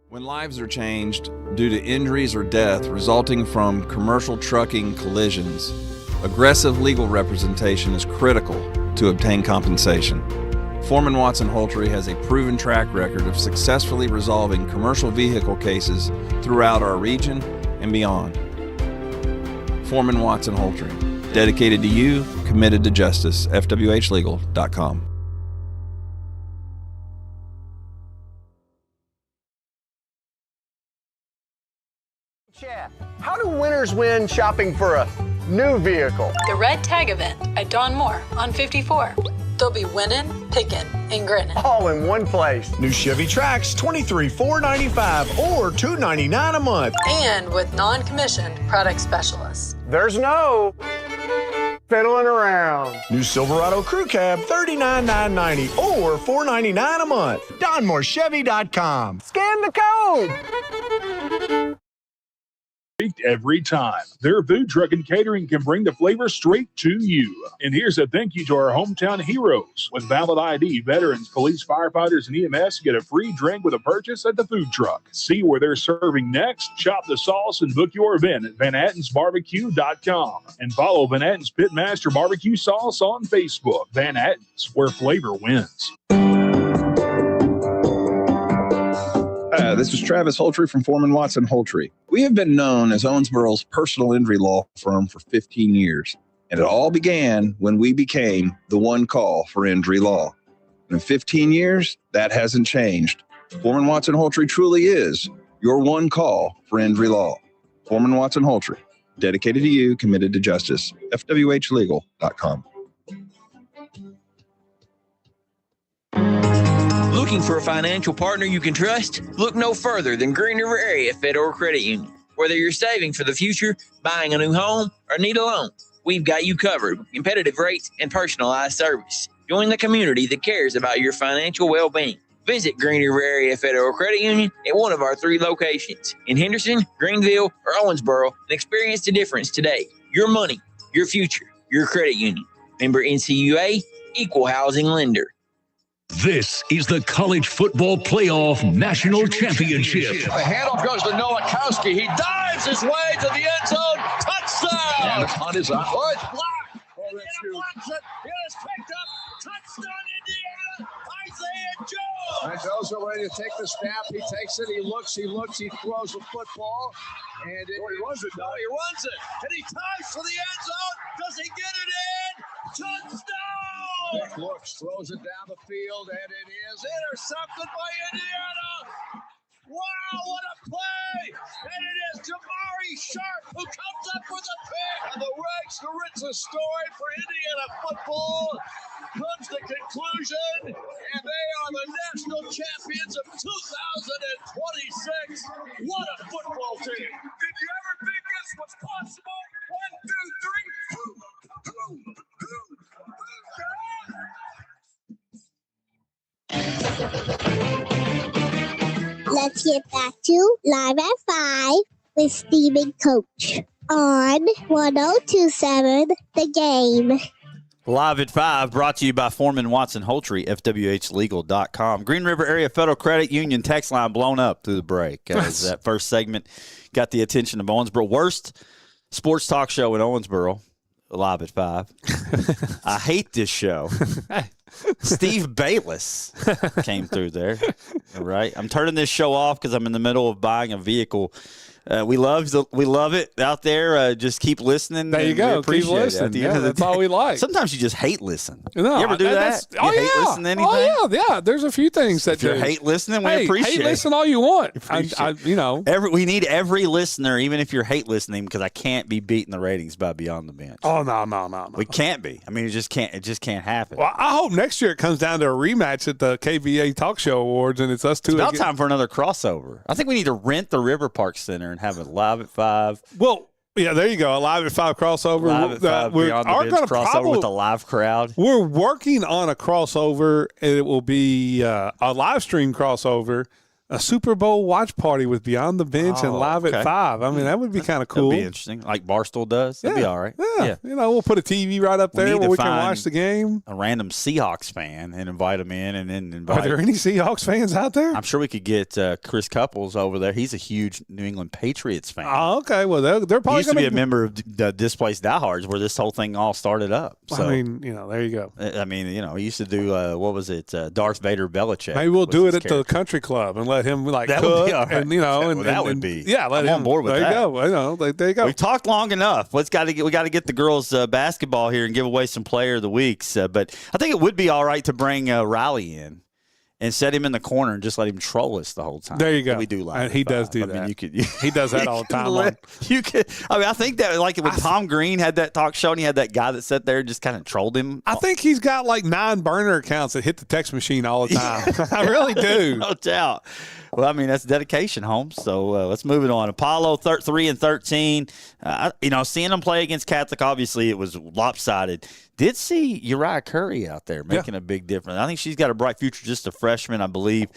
Speaker 17: When lives are changed due to injuries or death resulting from commercial trucking collisions, aggressive legal representation is critical to obtain compensation. Foreman Watson Holtry has a proven track record of successfully resolving commercial vehicle cases throughout our region and beyond. Foreman Watson Holtry, dedicated to you, committed to justice. FWHlegal.com.
Speaker 18: How do winners win shopping for a new vehicle?
Speaker 19: The Red Tag event at Don Moore on 54.
Speaker 18: They'll be winning, picking, and grinning.
Speaker 19: All in one place. New Chevy Trax, $23,495 or $299 a month.
Speaker 18: And with non-commissioned product specialists.
Speaker 19: There's no fiddling around. New Silverado Crew Cab, $39,990 or $499 a month. DonMoreChevy.com. Scan the code.
Speaker 11: Every time. Their food truck and catering can bring the flavor straight to you. And here's a thank you to our hometown heroes. With valid ID, veterans, police, firefighters, and EMS get a free drink with a purchase at the food truck. See where they're serving next, shop the sauce, and book your event at VanHattensBarbecue.com. And follow Van Hatten's Pitmaster Barbecue Sauce on Facebook. Van Hatten's, where flavor wins.
Speaker 17: This is Travis Holtree from Foreman Watson Holtree. We have been known as Owensboro's personal injury law firm for 15 years, and it all began when we became the one call for injury law. In 15 years, that hasn't changed. Foreman Watson Holtree truly is your one call for injury law. Foreman Watson Holtree, dedicated to you, committed to justice. FWHlegal.com.
Speaker 10: Looking for a financial partner you can trust? Look no further than Green River Area Federal Credit Union. Whether you're saving for the future, buying a new home, or need a loan, we've got you covered with competitive rates and personalized service. Join the community that cares about your financial well-being. Visit Green River Area Federal Credit Union at one of our 3 locations in Henderson, Greenville, or Owensboro and experience the difference today. Your money, your future, your credit union. Member NCUA, Equal Housing Lender.
Speaker 9: This is the College Football Playoff National Championship.
Speaker 20: The handoff goes to Nowakowski. He dives his way to the end zone. Touchdown!
Speaker 9: And the punt is up.
Speaker 20: Oh, it's blocked. Indiana blocks it. It is picked up. Touchdown, Indiana. Isaiah Jones.
Speaker 21: And Jones are ready to take the snap. He takes it. He looks. He throws the football. And he runs it.
Speaker 20: No, he runs it. And he ties for the end zone. Does he get it in? Touchdown!
Speaker 21: Vic looks, throws it down the field, and it is
Speaker 20: intercepted by Indiana. Wow, what a play! And it is Jamari Sharp who comes up with a pick. And the Rex Goritza story for Indiana football comes to conclusion, and they are the national champions of 2026. What a football team! Did you ever think this was possible? 1, 2, 3.
Speaker 22: Let's get back to Live at 5 with Steve and Coach on 1027 The Game.
Speaker 15: Live at 5, brought to you by Foreman Watson Holtree, FWHlegal.com. Green River Area Federal Credit Union text line blown up through the break. As that first segment got the attention of Owensboro. Worst sports talk show in Owensboro, Live at 5. I hate this show. Steve Bayless came through there. All right. I'm turning this show off because I'm in the middle of buying a vehicle. We love it out there. Just keep listening.
Speaker 16: There you go. Keep listening. Yeah, that's all we like.
Speaker 15: Sometimes you just hate listen.
Speaker 16: No,
Speaker 15: you ever do that?
Speaker 16: Oh,
Speaker 15: you hate listen to anything?
Speaker 16: Oh, yeah. There's a few things that
Speaker 15: if you hate listening, we appreciate it.
Speaker 16: Hate listen all you want.
Speaker 15: We need every listener, even if you're hate listening, because I can't be beating the ratings by Beyond the Bench.
Speaker 16: Oh, no.
Speaker 15: We can't be. I mean, it just can't happen.
Speaker 16: Well, I hope next year it comes down to a rematch at the KVA Talk Show Awards, and it's us two.
Speaker 15: It's about time for another crossover. I think we need to rent the River Park Center and have it Live at 5.
Speaker 16: Well, yeah, there you go. A Live at 5 crossover.
Speaker 15: Live at 5 Beyond the Bench crossover with a live crowd.
Speaker 16: We're working on a crossover, and it will be a live stream crossover. A Super Bowl watch party with Beyond the Bench and Live at 5. I mean, that would be kind of cool.
Speaker 15: That'd be interesting, like Barstool does. That'd be all right.
Speaker 16: Yeah. We'll put a TV right up there where we can watch the game.
Speaker 15: A random Seahawks fan and invite him in, and then invite.
Speaker 16: Are there any Seahawks fans out there?
Speaker 15: I'm sure we could get Chris Couples over there. He's a huge New England Patriots fan.
Speaker 16: Oh, okay. Well, they're probably
Speaker 15: he used to be a member of the Displaced Diehards, where this whole thing all started up. So,
Speaker 16: I mean, there you go.
Speaker 15: I mean, he used to do what was it? Darth Vader Belichick.
Speaker 16: Maybe we'll do it at the country club and let him cook. Right. And
Speaker 15: that would be.
Speaker 16: Yeah,
Speaker 15: I'm on board with that.
Speaker 16: There you go. There you go.
Speaker 15: We've talked long enough. We got to get the girls basketball here and give away some Player of the Weeks. But I think it would be all right to bring Riley in and set him in the corner and just let him troll us the whole time.
Speaker 16: There you go.
Speaker 15: We do like
Speaker 16: he does do that.
Speaker 15: I mean, you could.
Speaker 16: He does that all the time.
Speaker 15: You could. I mean, I think that like when Tom Green had that talk show and he had that guy that sat there and just kind of trolled him.
Speaker 16: I think he's got like 9 burner accounts that hit the text machine all the time. I really do.
Speaker 15: No doubt. Well, I mean, that's dedication, Holmes. So let's move it on. Apollo 3-13. Seeing them play against Catholic, obviously it was lopsided. Did see Uriah Curry out there making a big difference. I think she's got a bright future, just a freshman, I believe,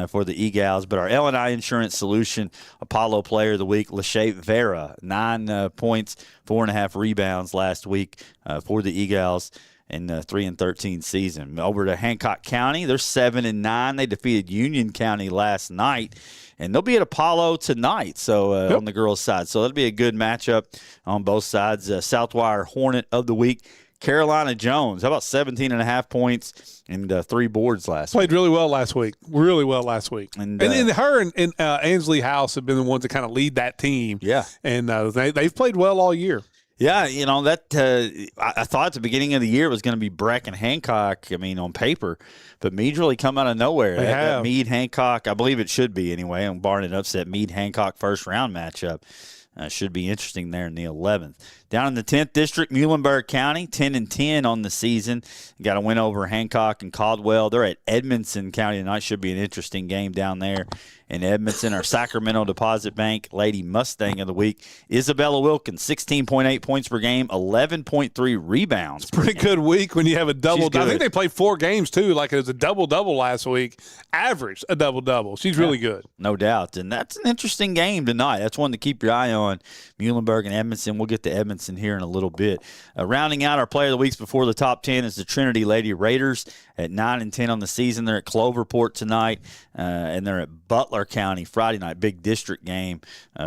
Speaker 15: for the E-Gals. But our L&I Insurance Solution Apollo Player of the Week, Lachey Vera, 9 points, 4.5 rebounds last week for the E-Gals in the 3-13 season. Over to Hancock County, they're 7-9. They defeated Union County last night, and they'll be at Apollo tonight. So on the girls' side, so that'll be a good matchup on both sides. Southwire Hornet of the Week, Carolina Jones. How about 17.5 points and 3 boards last week?
Speaker 16: Played really well last week. Really well last week. And her and Ansley House have been the ones that kind of lead that team.
Speaker 15: Yeah.
Speaker 16: And they've played well all year.
Speaker 15: Yeah, I thought at the beginning of the year it was going to be Breck and Hancock, on paper. But Meade's really come out of nowhere. That Meade-Hancock, I believe it should be anyway, and barring an upset, Meade-Hancock first-round matchup. Should be interesting there in the 11th. Down in the 10th District, Muhlenberg County, 10-10 on the season. Got a win over Hancock and Caldwell. They're at Edmondson County tonight. Should be an interesting game down there in Edmondson. Our Sacramento Deposit Bank Lady Mustang of the Week, Isabella Wilkins, 16.8 points per game, 11.3 rebounds.
Speaker 16: Pretty good week when you have a double-double. I think they played 4 games, too, like it was a double-double last week. Average a double-double. She's really good.
Speaker 15: No doubt. And that's an interesting game tonight. That's one to keep your eye on, Muhlenberg and Edmondson. We'll get to Edmondson here in a little bit. Rounding out our Player of the Weeks before the top 10 is the Trinity Lady Raiders at 9-10 on the season. They're at Cloverport tonight, and they're at Butler County Friday night. Big district game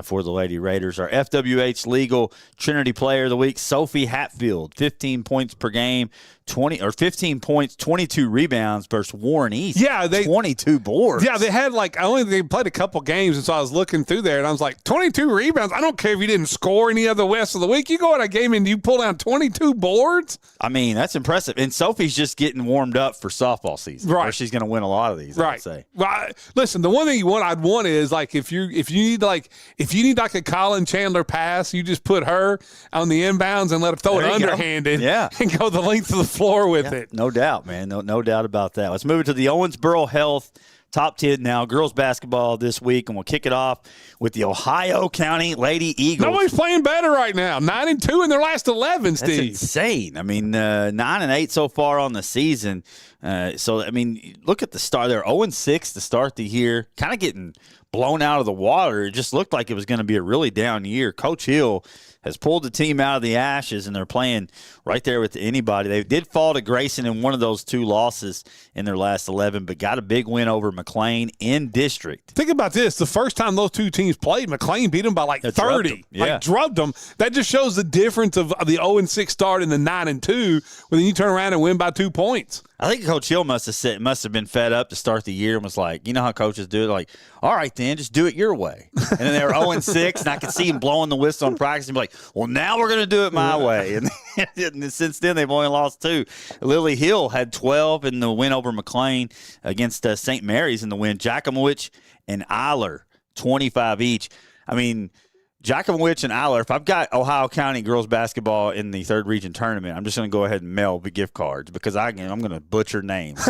Speaker 15: for the Lady Raiders. Our FWH Legal Trinity Player of the Week, Sophie Hatfield, 15 points per game, 15 points, 22 rebounds versus Warren East.
Speaker 16: Yeah,
Speaker 15: 22 boards.
Speaker 16: Yeah, they had they played a couple games, and so I was looking through there, and I was like, 22 rebounds. I don't care if you didn't score any of the rest of the week. You go in a game and you pull down 22 boards.
Speaker 15: I mean, that's impressive. And Sophie's just getting warmed up for softball season.
Speaker 16: Right,
Speaker 15: she's going to win a lot of these.
Speaker 16: Right.
Speaker 15: I'd say.
Speaker 16: Well, listen, the one thing I'd want is like if you need a Colin Chandler pass, you just put her on the inbounds and let her throw it underhanded. And go the length of the floor with it.
Speaker 15: No doubt, man. No doubt about that. Let's move it to the Owensboro Health top 10 now. Girls basketball this week, and we'll kick it off with the Ohio County Lady Eagles.
Speaker 16: Nobody's playing better right now. 9-2 in their last 11, Steve.
Speaker 15: That's insane. I mean, 9-8 so far on the season. Look at the start. They're 0-6 to start the year, kind of getting blown out of the water. It just looked like it was going to be a really down year. Coach Hill has pulled the team out of the ashes, and they're playing right there with anybody. They did fall to Grayson in one of those 2 losses in their last 11, but got a big win over McLean in district.
Speaker 16: Think about this. The first time those 2 teams played, McLean beat them by 30. Drubbed them. That just shows the difference of the 0-6 start and the 9-2, when then you turn around and win by 2 points.
Speaker 15: I think Coach Hill must have been fed up to start the year and was like, you know how coaches do it? Like, all right, then, just do it your way. And then they were 0-6, and I could see him blowing the whistle in practice and be like, well, now we're going to do it my way. And since then, they've only lost 2. Lily Hill had 12 in the win over McLean against St. Mary's in the win. Jacomowicz and Eiler, 25 each. I mean, Jacomowicz and Eiler, if I've got Ohio County girls basketball in the 3rd region tournament, I'm just going to go ahead and mail the gift cards because I'm going to butcher names.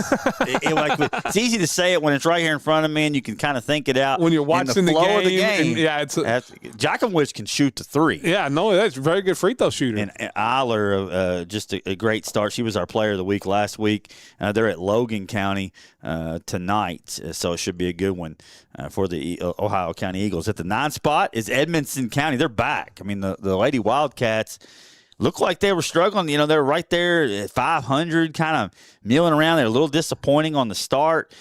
Speaker 15: It's easy to say it when it's right here in front of me, and you can kind of think it out.
Speaker 16: When you're watching the flow of the game.
Speaker 15: Jacomowicz can shoot the 3.
Speaker 16: Yeah, no, that's a very good free throw shooter.
Speaker 15: And Eiler, just a great start. She was our player of the week last week. They're at Logan County tonight, so it should be a good one for the Ohio County Eagles. At the 9 spot is Edmondson County. They're back. I mean, the Lady Wildcats looked like they were struggling. They were right there at 500, kind of milling around. They're a little disappointing on the start.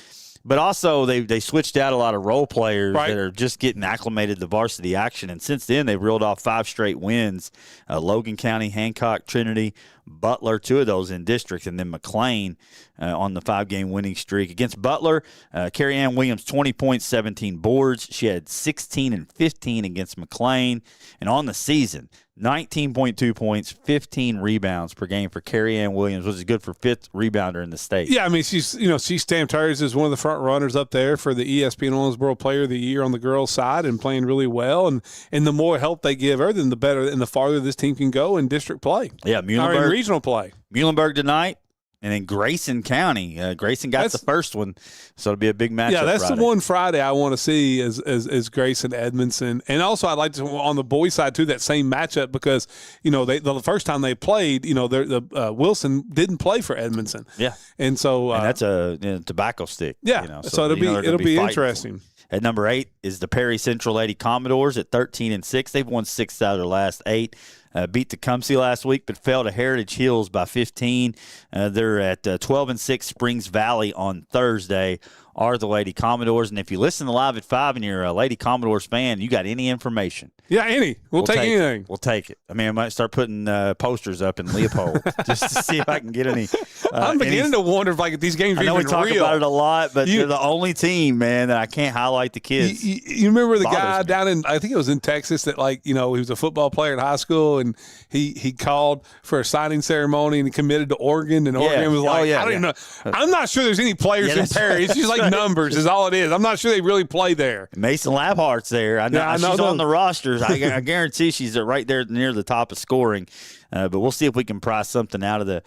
Speaker 15: But also, they switched out a lot of role players that are just getting acclimated to varsity action. And since then, they've reeled off 5 straight wins. Logan County, Hancock, Trinity, Butler, 2 of those in district, and then McLean on the 5-game winning streak. Against Butler, Carrie Ann Williams, 20 points, 17 boards. She had 16 and 15 against McLean. And on the season, 19.2 points, 15 rebounds per game for Carrie Ann Williams, which is good for 5th rebounder in the state.
Speaker 16: Yeah, I mean, she stamped hers as one of the front runners up there for the ESPN Owensboro Player of the Year on the girls' side and playing really well. And the more help they give her, then the better and the farther this team can go in district play.
Speaker 15: Yeah,
Speaker 16: Muhlenberg, or in regional play.
Speaker 15: Muhlenberg tonight. And then Grayson County. Grayson got the first one, so it'll be a big matchup.
Speaker 16: Yeah, that's
Speaker 15: Friday.
Speaker 16: The one Friday I want to see is Grayson Edmondson. And also I'd like to, on the boys' side, too, that same matchup because, the first time they played, Wilson didn't play for Edmondson.
Speaker 15: Yeah.
Speaker 16: And so
Speaker 15: and that's a tobacco stick.
Speaker 16: Yeah, so it'll be interesting.
Speaker 15: At number 8 is the Perry Central Lady Commodores at 13-6. They've won 6 out of their last 8. Beat Tecumseh last week, but fell to Heritage Hills by 15. They're at 12-6. Springs Valley on Thursday are the Lady Commodores. And if you listen to Live at 5 and you're a Lady Commodores fan, you got any information?
Speaker 16: Yeah, any. We'll take anything.
Speaker 15: We'll take it. I mean, I might start putting posters up in Leopold just to see if I can get any.
Speaker 16: I'm beginning to wonder if these games are even real.
Speaker 15: I know we talk about it a lot, but they're the only team, man, that I can't highlight the kids.
Speaker 16: You remember the guy down in, I think it was in Texas that he was a football player in high school and he called for a signing ceremony and he committed to Oregon and Oregon was like, I don't even know. I'm not sure there's any players in Perry. It's just like numbers is all it is. I'm not sure they really play there.
Speaker 15: Mason Labhart's there. I know she's on the rosters. I guarantee she's right there near the top of scoring. But we'll see if we can pry something out of the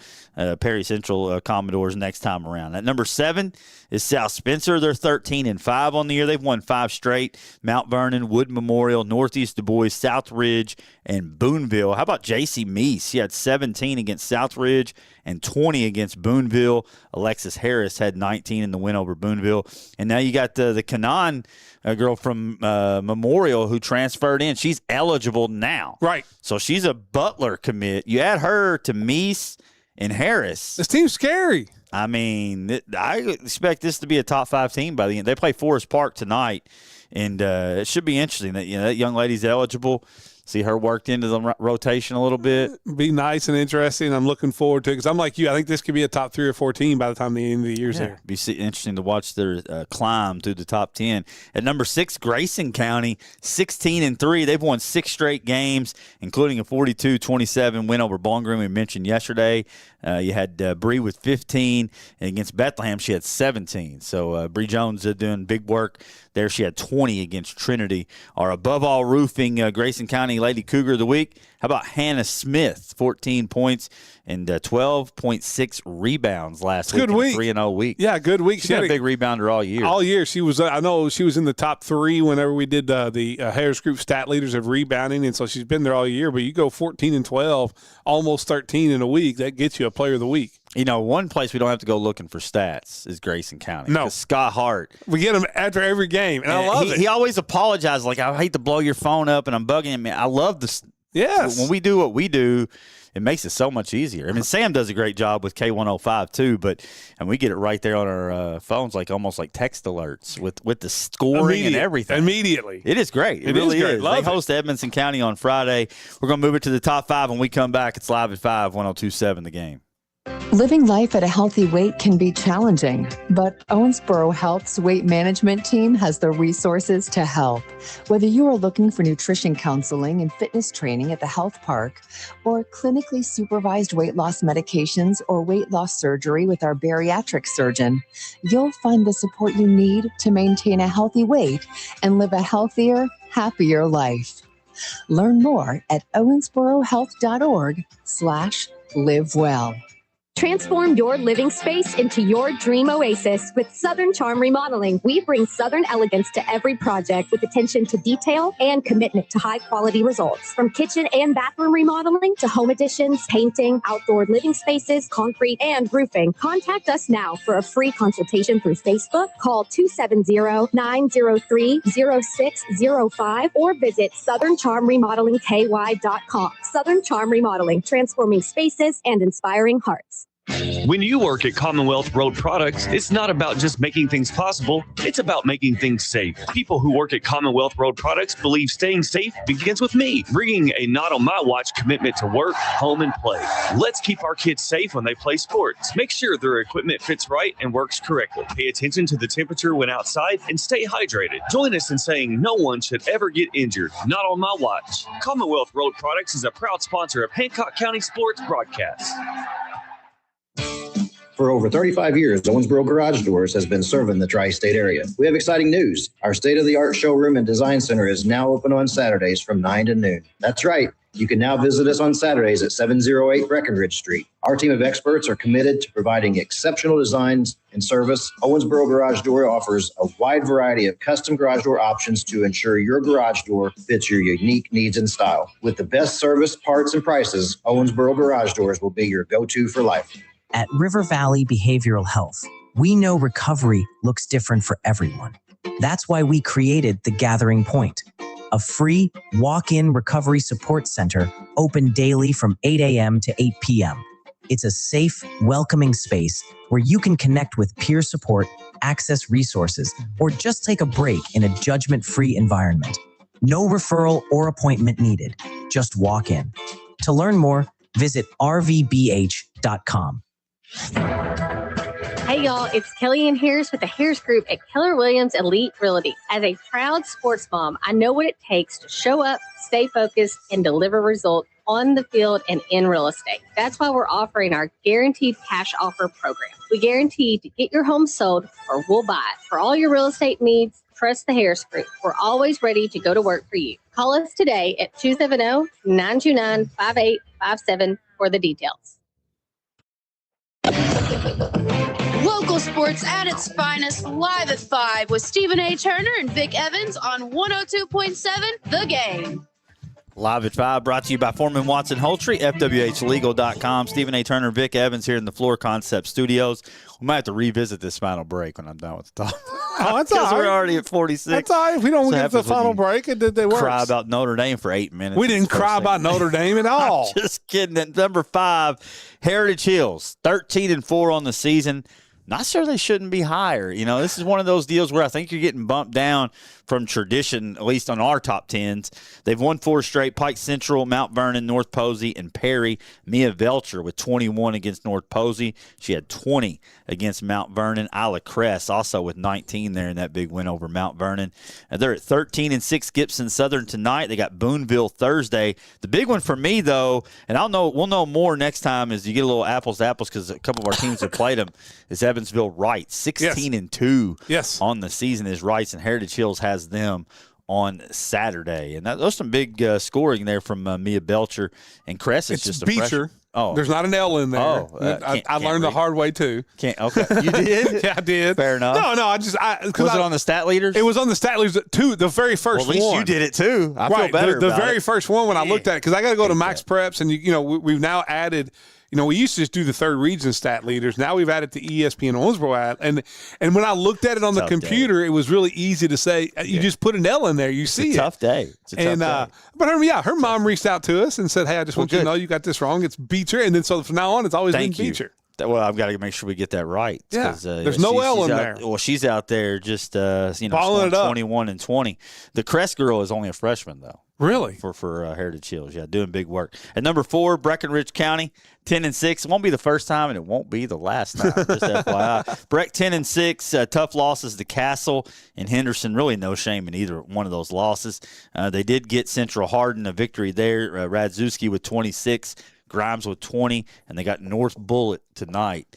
Speaker 15: Perry Central Commodores next time around. At number 7 is South Spencer. They're 13-5 on the year. They've won 5 straight. Mount Vernon, Wood Memorial, Northeast Du Bois, South Ridge, and Boonville. How about J.C. Meese? He had 17 against South Ridge and 20 against Boonville. Alexis Harris had 19 in the win over Boonville. And now you got the Canaan girl from Memorial who transferred in. She's eligible now.
Speaker 16: Right.
Speaker 15: So she's a Butler commit. You add her to Meese and Harris.
Speaker 16: This team's scary.
Speaker 15: I mean, I expect this to be a top 5 team by the end. They play Forest Park tonight, and it should be interesting that that young lady's eligible. See her worked into the rotation a little bit.
Speaker 16: Be nice and interesting. I'm looking forward to it because I'm like you. I think this could be a top 3 or 4 team by the time the end of the year's here.
Speaker 15: Be interesting to watch their climb through the top 10. At number 6, Grayson County, 16-3. They've won 6 straight games, including a 42-27 win over Bowling Green we mentioned yesterday. You had Bree with 15, and against Bethlehem she had 17. So Bree Jones doing big work there. She had 20 against Trinity. Our Above All Roofing Grayson County Lady Cougar of the Week. How about Hannah Smith, 14 points and 12.6 rebounds last week.
Speaker 16: Good week.
Speaker 15: 3-0 week.
Speaker 16: Yeah, good week.
Speaker 15: She's been a big rebounder all year.
Speaker 16: All year. She was. I know she was in the top 3 whenever we did the Harris Group stat leaders of rebounding, and so she's been there all year. But you go 14-12, almost 13 in a week. That gets you a player of the week.
Speaker 15: One place we don't have to go looking for stats is Grayson County.
Speaker 16: No.
Speaker 15: Scott Hart.
Speaker 16: We get him after every game, and I love it.
Speaker 15: He always apologizes, like, I hate to blow your phone up, and I'm bugging him. I love this.
Speaker 16: Yes.
Speaker 15: When we do what we do, it makes it so much easier. I mean, Sam does a great job with K105 too, and we get it right there on our phones, almost like text alerts with the scoring and everything.
Speaker 16: Immediately.
Speaker 15: It is great. It really is. They host Edmonson County on Friday. We're going to move it to the top 5 when we come back. It's Live at 5, 102.7 The Game.
Speaker 1: Living life at a healthy weight can be challenging, but Owensboro Health's weight management team has the resources to help. Whether you are looking for nutrition counseling and fitness training at the health park, or clinically supervised weight loss medications or weight loss surgery with our bariatric surgeon, you'll find the support you need to maintain a healthy weight and live a healthier, happier life. Learn more at owensborohealth.org/livewell.
Speaker 3: Transform your living space into your dream oasis with Southern Charm Remodeling. We bring Southern elegance to every project with attention to detail and commitment to high quality results. From kitchen and bathroom remodeling to home additions, painting, outdoor living spaces, concrete, and roofing. Contact us now for a free consultation through Facebook. Call 270-903-0605 or visit SouthernCharmRemodelingKY.com. Southern Charm Remodeling, transforming spaces and inspiring hearts.
Speaker 4: When you work at Commonwealth Road Products, it's not about just making things possible, it's about making things safe. People who work at Commonwealth Road Products believe staying safe begins with me, bringing a not on my watch commitment to work, home, and play. Let's keep our kids safe when they play sports. Make sure their equipment fits right and works correctly. Pay attention to the temperature when outside and stay hydrated. Join us in saying no one should ever get injured, not on my watch. Commonwealth Road Products is a proud sponsor of Hancock County Sports Broadcasts.
Speaker 6: For over 35 years, Owensboro Garage Doors has been serving the tri-state area. We have exciting news. Our state-of-the-art showroom and design center is now open on Saturdays from 9 to noon. That's right. You can now visit us on Saturdays at 708 Breckenridge Street. Our team of experts are committed to providing exceptional designs and service. Owensboro Garage Door offers a wide variety of custom garage door options to ensure your garage door fits your unique needs and style. With the best service, parts, and prices, Owensboro Garage Doors will be your go-to for life.
Speaker 23: At River Valley Behavioral Health, we know recovery looks different for everyone. That's why we created The Gathering Point, a free walk-in recovery support center open daily from 8 a.m. to 8 p.m. It's a safe, welcoming space where you can connect with peer support, access resources, or just take a break in a judgment-free environment. No referral or appointment needed. Just walk in. To learn more, visit rvbh.com.
Speaker 3: Hey y'all, it's Kellyanne Harris with the Harris Group at Keller Williams Elite Realty. As a proud sports mom, I know what it takes to show up, stay focused, and deliver results on the field and in real estate. That's why we're offering our Guaranteed Cash Offer program. We guarantee to get your home sold or we'll buy it. For all your real estate needs, trust the Harris Group. We're always ready to go to work for you. Call us today at 270-929-5857 for the details.
Speaker 24: Local sports at its finest, live at 5 with Stephen A. Turner and Vic Evans on 102.7 The Game.
Speaker 15: Live at 5, brought to you by Foreman Watson Holtry, FWHlegal.com. Stephen A. Turner, Vic Evans here in the Floor Concept Studios. We might have to revisit this final break when I'm done with the talk.
Speaker 16: Oh, that's all right.
Speaker 15: We're already at 46.
Speaker 16: That's all right. If we don't get to the final break, it works.
Speaker 15: Cry about Notre Dame for 8 minutes.
Speaker 16: We didn't cry about Notre Dame at all.
Speaker 15: Just kidding. At number 5, Heritage Hills, 13-4 on the season. Not sure they shouldn't be higher. You know, this is one of those deals where I think you're getting bumped down from tradition, at least on our top 10s. They've won 4 straight: Pike Central, Mount Vernon, North Posey, and Perry. Mia Velcher with 21 against North Posey. She had 20 against Mount Vernon. Isla Crest also with 19 there in that big win over Mount Vernon. They're at 13-6 Gibson Southern tonight. They got Boonville Thursday. The big one for me, though, and we'll know more next time as you get a little apples to apples because a couple of our teams have played them, is Evansville Wright. 16-2 on the season is Wrights, and Heritage Hills has them on Saturday. And those some big scoring there from Mia Belcher. And Cress is just a
Speaker 16: Beecher.
Speaker 15: Oh,
Speaker 16: there's not an L in there. I learned the hard way too.
Speaker 15: Okay, you did?
Speaker 16: Yeah, I did.
Speaker 15: Fair enough.
Speaker 16: No, was
Speaker 15: it on the stat leaders?
Speaker 16: It was on the stat leaders too. The very first one.
Speaker 15: Well, at least you did it too. I feel better.
Speaker 16: The very first one when I looked at it, because I got to go to Max Preps, and we've now added. We used to just do the third region stat leaders. Now we've added the ESPN Owensboro, and when I looked at it on the computer, it was really easy to say. You just put an L in there, you see it.
Speaker 15: Tough day. It's a tough day.
Speaker 16: But her mom reached out to us and said, "Hey, I just want you to know you got this wrong. It's Beecher." And then so from now on, it's always been Beecher.
Speaker 15: Well, I've got to make sure we get that right.
Speaker 16: Yeah, there's no L in there.
Speaker 15: Well, she's out there just
Speaker 16: balling it up.
Speaker 15: 21-20. The Crest girl is only a freshman though.
Speaker 16: Really?
Speaker 15: For Heritage Hills, doing big work. At number 4, Breckenridge County, 10-6. It won't be the first time, and it won't be the last time. Just FYI. Breck 10-6. Tough losses to Castle and Henderson. Really no shame in either one of those losses. They did get Central Hardin a victory there. Radzewski with 26. Grimes with 20, and they got North Bullitt tonight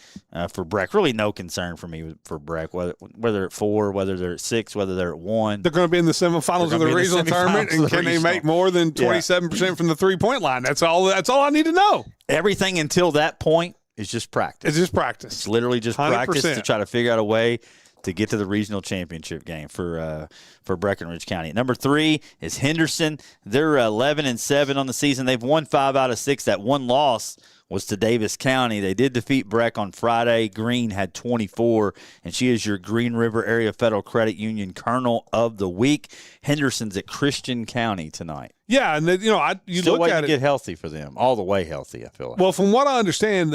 Speaker 15: for Breck. Really no concern for me for Breck, whether they're at 4, whether they're at 6, whether they're at 1.
Speaker 16: They're going to be in the semifinals of the regional tournament, and can they make more than 27% from the three-point line? That's all I need to know.
Speaker 15: Everything until that point is just practice.
Speaker 16: It's just practice.
Speaker 15: It's literally just 100%. Practice to try to figure out a way to get to the regional championship game for Breckenridge County. Number 3 is Henderson. They're 11-7 on the season. They've won 5 out of 6. That one loss was to Davis County. They did defeat Breck on Friday. Green had 24, and she is your Green River Area Federal Credit Union Colonel of the Week. Henderson's at Christian County tonight.
Speaker 16: Yeah, and you
Speaker 15: Still
Speaker 16: look
Speaker 15: waiting
Speaker 16: at
Speaker 15: to
Speaker 16: it.
Speaker 15: get healthy for them, all the way healthy, I feel like.
Speaker 16: Well, from what I understand,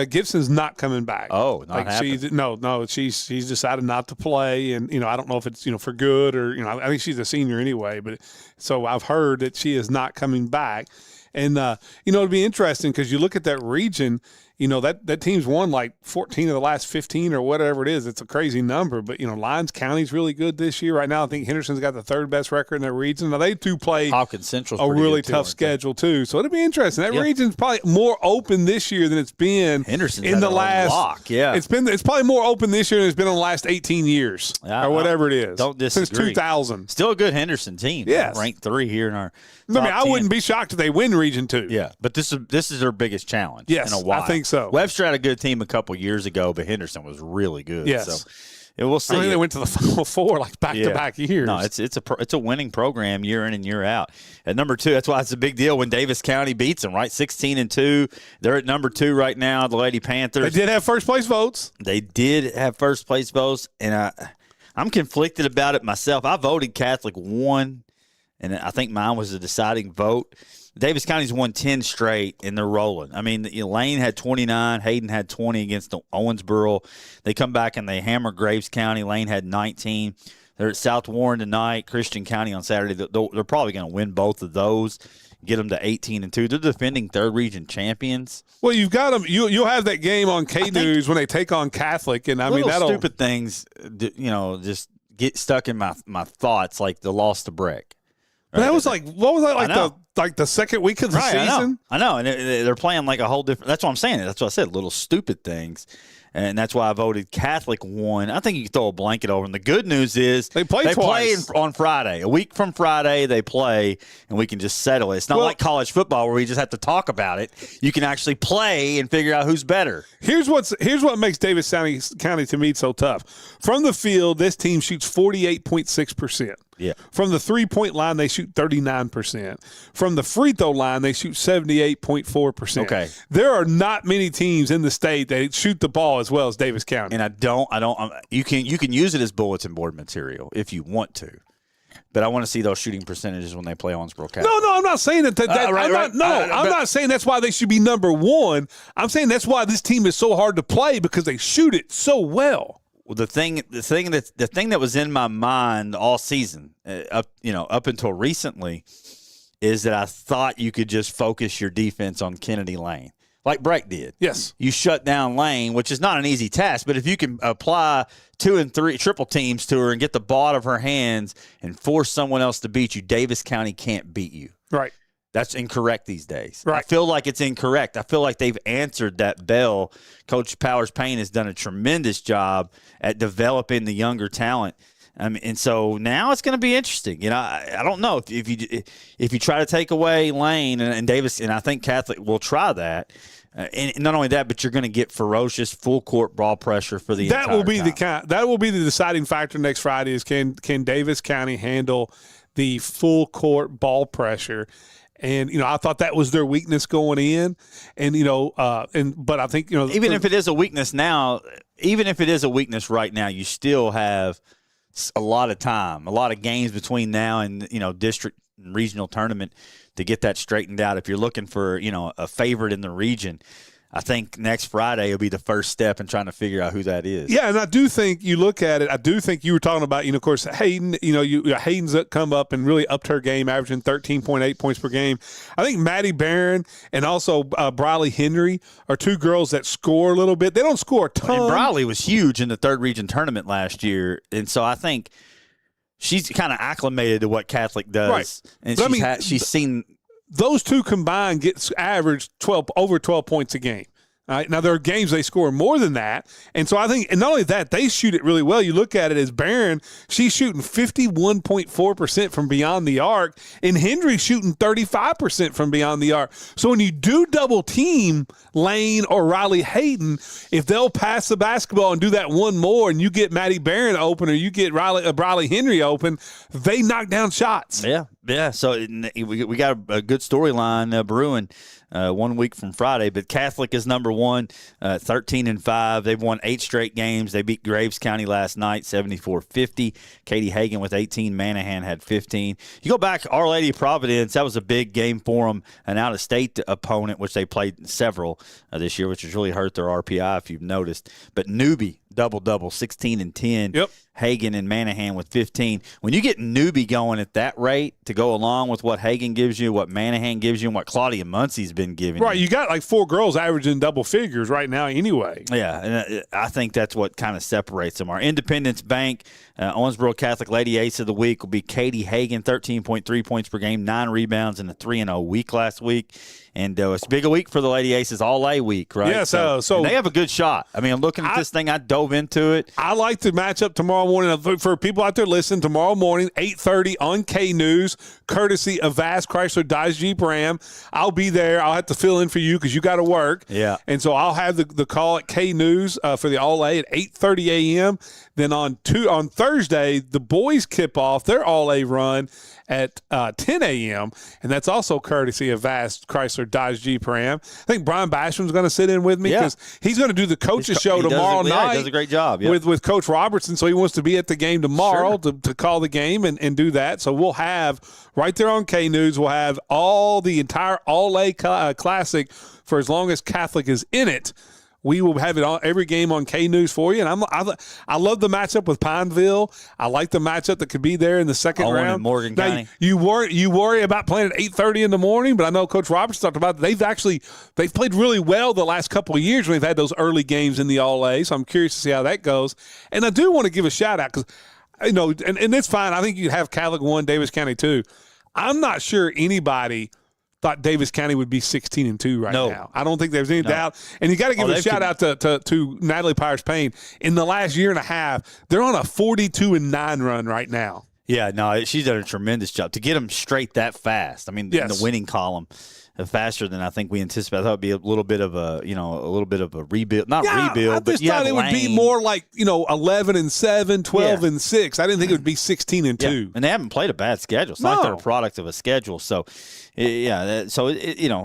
Speaker 16: Gibson's not coming back.
Speaker 15: Oh, not happening.
Speaker 16: She's decided not to play, and I don't know if it's for good or I think she's a senior anyway. But so I've heard that she is not coming back, and it'll be interesting because you look at that region. That team's won like 14 of the last 15 or whatever it is. It's a crazy number, but Lyons County's really good this year. Right now, I think Henderson's got the third best record in that region. Now they do play
Speaker 15: Hawkins Central's
Speaker 16: a really tough schedule too, so it'll be interesting. That region's probably more open this year than it's been
Speaker 15: Henderson's
Speaker 16: in the last.
Speaker 15: Lock, yeah.
Speaker 16: It's probably more open this year than it's been in the last 18 years or whatever it is.
Speaker 15: Don't disagree.
Speaker 16: Since 2000,
Speaker 15: still a good Henderson team.
Speaker 16: Yes,
Speaker 15: ranked 3 here in our.
Speaker 16: I wouldn't be shocked if they win Region 2.
Speaker 15: Yeah, but this is their biggest challenge.
Speaker 16: Yes,
Speaker 15: in a while.
Speaker 16: I think so.
Speaker 15: Webster had a good team a couple years ago, but Henderson was really good.
Speaker 16: Yes.
Speaker 15: So we'll see.
Speaker 16: I mean, they went to the Final Four like back-to-back years.
Speaker 15: No, it's a winning program year in and year out. At number 2, that's why it's a big deal when Davis County beats them, right? 16-2. They're at number 2 right now, the Lady Panthers.
Speaker 16: They did have first-place votes.
Speaker 15: They did have first-place votes, and I'm conflicted about it myself. I voted Catholic 1. And I think mine was the deciding vote. Davis County's won 10 straight, and they're rolling. I mean, Lane had 29. Hayden had 20 against Owensboro. They come back and they hammer Graves County. Lane had 19. They're at South Warren tonight, Christian County on Saturday. They're probably going to win both of those, get them to 18-2. They're defending third region champions.
Speaker 16: Well, you've got them. You'll have that game on K News when they take on Catholic, and I mean that'll
Speaker 15: stupid things, just get stuck in my thoughts, like the loss to Breck.
Speaker 16: But that was what was that like the second week of the season?
Speaker 15: I know, and they're playing like a whole different. That's what I'm saying. That's what I said. Little stupid things, and that's why I voted Catholic 1. I think you can throw a blanket over them. The good news is
Speaker 16: they play
Speaker 15: on Friday. A week from Friday they play, and we can just settle it. It's not like college football where we just have to talk about it. You can actually play and figure out who's better.
Speaker 16: Here's what makes Davis County to me so tough. From the field, this team shoots 48.6%.
Speaker 15: Yeah.
Speaker 16: From the three-point line, they shoot 39%. From the free throw line, they shoot 78.4%.
Speaker 15: Okay.
Speaker 16: There are not many teams in the state that shoot the ball as well as Davis County.
Speaker 15: And I don't. You can use it as bulletin board material if you want to. But I want to see those shooting percentages when they play Owensboro Catholic.
Speaker 16: No, I'm not saying that. I'm not saying that's why they should be number 1. I'm saying that's why this team is so hard to play because they shoot it so well.
Speaker 15: Well, the thing that was in my mind all season, up until recently, is that I thought you could just focus your defense on Kennedy Lane, like Breck did.
Speaker 16: Yes,
Speaker 15: you shut down Lane, which is not an easy task. But if you can apply 2 and 3 triple teams to her and get the ball out of her hands and force someone else to beat you, Davis County can't beat you.
Speaker 16: Right.
Speaker 15: That's incorrect these days.
Speaker 16: Right.
Speaker 15: I feel like it's incorrect. I feel like they've answered that bell. Coach Powers Payne has done a tremendous job at developing the younger talent. And so now it's going to be interesting. I don't know if you try to take away Lane and Davis, and I think Catholic will try that. And not only that, but you're going to get ferocious full court ball pressure for the entire time.
Speaker 16: That will be the deciding factor next Friday. Is can Davis County handle the full court ball pressure? And I thought that was their weakness going in, but I think
Speaker 15: even if it is a weakness now, even if it is a weakness right now, you still have a lot of time, a lot of games between now and district and regional tournament to get that straightened out. If you're looking for a favorite in the region, I think next Friday will be the first step in trying to figure out who that is.
Speaker 16: Yeah, and I do think you look at it. I do think you were talking about, of course, Hayden. Hayden's come up and really upped her game, averaging 13.8 points per game. I think Maddie Barron and also Briley Henry are 2 girls that score a little bit. They don't score a ton.
Speaker 15: And Briley was huge in the third region tournament last year, and so I think she's kind of acclimated to what Catholic does, right. And she's seen.
Speaker 16: Those 2 combined get average over 12 points a game. All right. Now, there are games they score more than that. And so I think, and not only that, they shoot it really well. You look at it as Barron, she's shooting 51.4% from beyond the arc, and Hendry's shooting 35% from beyond the arc. So when you do double team Lane or Riley Hayden, if they'll pass the basketball and do that one more, and you get Maddie Barron open or you get Riley Henry open, they knock down shots.
Speaker 15: Yeah. So we got a good storyline brewing 1 week from Friday. But Catholic is number one, 13-5. They've won 8 straight games. They beat Graves County last night, 74-50. Katie Hagan with 18. Manahan had 15. You go back, Our Lady of Providence, that was a big game for them, an out-of-state opponent, which they played several this year, which has really hurt their RPI if you've noticed. But Newbie, double-double, 16-10.
Speaker 16: Yep.
Speaker 15: Hagan and Manahan with 15. When you get Newbie going at that rate to go along with what Hagan gives you, what Manahan gives you, and what Claudia Muncie's been giving
Speaker 16: right, you got like 4 girls averaging double figures right now anyway.
Speaker 15: Yeah, and I think that's what kind of separates them. Our Independence Bank, Owensboro Catholic Lady Ace of the Week will be Katie Hagan, 13.3 points per game, 9 rebounds in a 3-0 week last week. And it's big a week for the Lady Aces, all-A week, right?
Speaker 16: Yeah, so
Speaker 15: they have a good shot. I mean, I'm looking at this thing. I dove into it.
Speaker 16: I like the matchup tomorrow morning. For people out there listening, tomorrow morning, 8:30 on K News, courtesy of Vast Chrysler Dodge Jeep Ram. I'll be there. I'll have to fill in for you because you got to work.
Speaker 15: Yeah.
Speaker 16: And so I'll have the call at K News for the All-A at 8:30 a.m. Then on Thursday, the boys kip off their All-A run at 10 a.m., and that's also courtesy of Vast Chrysler Dodge Jeep Ram. I think Brian Basham's going to sit in with me because he's going to do the coaches show tomorrow night.
Speaker 15: He does a great job
Speaker 16: with Coach Robertson, so he wants to be at the game tomorrow to call the game and do that. So we'll have, right there on K News, we'll have the entire All-A Classic for as long as Catholic is in it. We will have it on every game on K News for you. And I love the matchup with Pineville. I like the matchup that could be there in the second
Speaker 15: Owen
Speaker 16: round.
Speaker 15: and Morgan
Speaker 16: now,
Speaker 15: County.
Speaker 16: You worry about playing at 8:30 in the morning, but I know Coach Roberts talked about that. They've played really well the last couple of years when they've had those early games in the All-A. So I'm curious to see how that goes. And I do want to give a shout out because, and it's fine. I think you have Catholic 1, Davis County 2. I'm not sure anybody thought Davis County would be 16-2 right now. I don't think there's any doubt. And you got to give a shout out to Natalie Pires-Payne. In the last year and a half, they're on a 42-9 run right now.
Speaker 15: Yeah, no, she's done a tremendous job to get them straight that fast. I mean, in the winning column, faster than I think we anticipated. I thought it'd be a little bit of a rebuild, rebuild.
Speaker 16: I just thought it would be more like 11-7, 12-6. I didn't think it would be 16-2.
Speaker 15: Yeah. And they haven't played a bad schedule. It's not like they're a product of a schedule. So,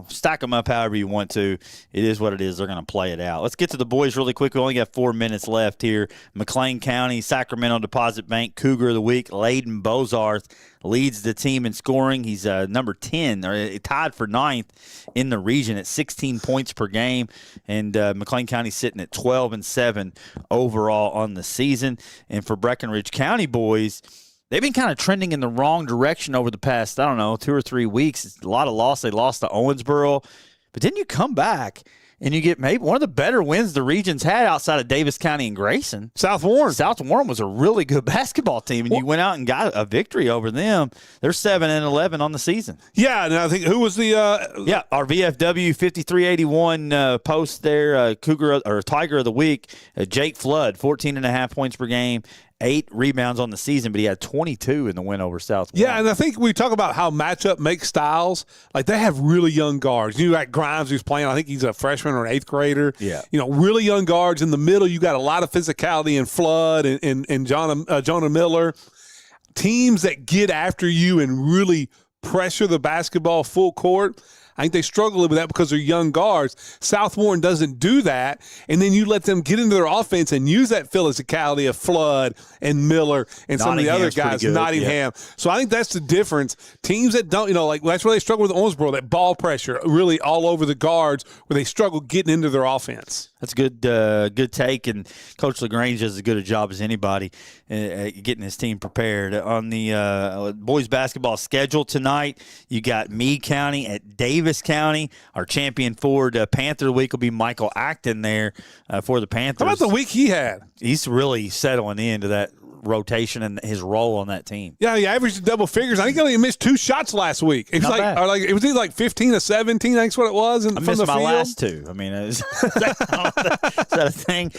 Speaker 15: stack them up however you want to. It is what it is. They're going to play it out. Let's get to the boys really quick. We only got 4 minutes left here. McLean County, Sacramento Deposit Bank, Cougar of the Week, Layden Bozarth leads the team in scoring. He's number 10, or tied for 9th in the region at 16 points per game. And McLean County sitting at 12-7 overall on the season. And for Breckenridge County boys, they've been kind of trending in the wrong direction over the past, 2 or 3 weeks. It's a lot of loss. They lost to Owensboro. But then you come back and you get maybe one of the better wins the region's had outside of Davis County and Grayson.
Speaker 16: South Warren.
Speaker 15: South Warren was a really good basketball team, and you went out and got a victory over them. They're 7-11 on the season.
Speaker 16: Yeah, and I think who was the
Speaker 15: our VFW 5381 post there, Cougar or Tiger of the Week, Jake Flood, 14.5 points per game. 8 rebounds on the season, but he had 22 in the win over South.
Speaker 16: Yeah, and I think we talk about how matchup makes styles. Like, they have really young guards. You got Grimes, who's playing. I think he's a freshman or an 8th grader.
Speaker 15: Yeah.
Speaker 16: Really young guards. In the middle, you got a lot of physicality in Flood and Jonah Miller. Teams that get after you and really pressure the basketball full court, I think they struggle with that because they're young guards. South Warren doesn't do that, and then you let them get into their offense and use that physicality of Flood and Miller and some of the other guys, Nottingham. Yeah. So I think that's the difference. Teams that don't, that's where they struggle with Owensboro, that ball pressure really all over the guards where they struggle getting into their offense.
Speaker 15: That's good take, and Coach LaGrange does as good a job as anybody at getting his team prepared. On the boys basketball schedule tonight, you got Meade County at Davis County. Our champion forward, Panther of the Week, will be Michael Acton there for the Panthers.
Speaker 16: How about the week he had?
Speaker 15: He's really settling into that rotation and his role on that team.
Speaker 16: Yeah, he averaged double figures. I think he only missed 2 shots last week. It was it was either like 15 or 17. I think that's what it was.
Speaker 15: I missed my last 2. I mean, is that a thing?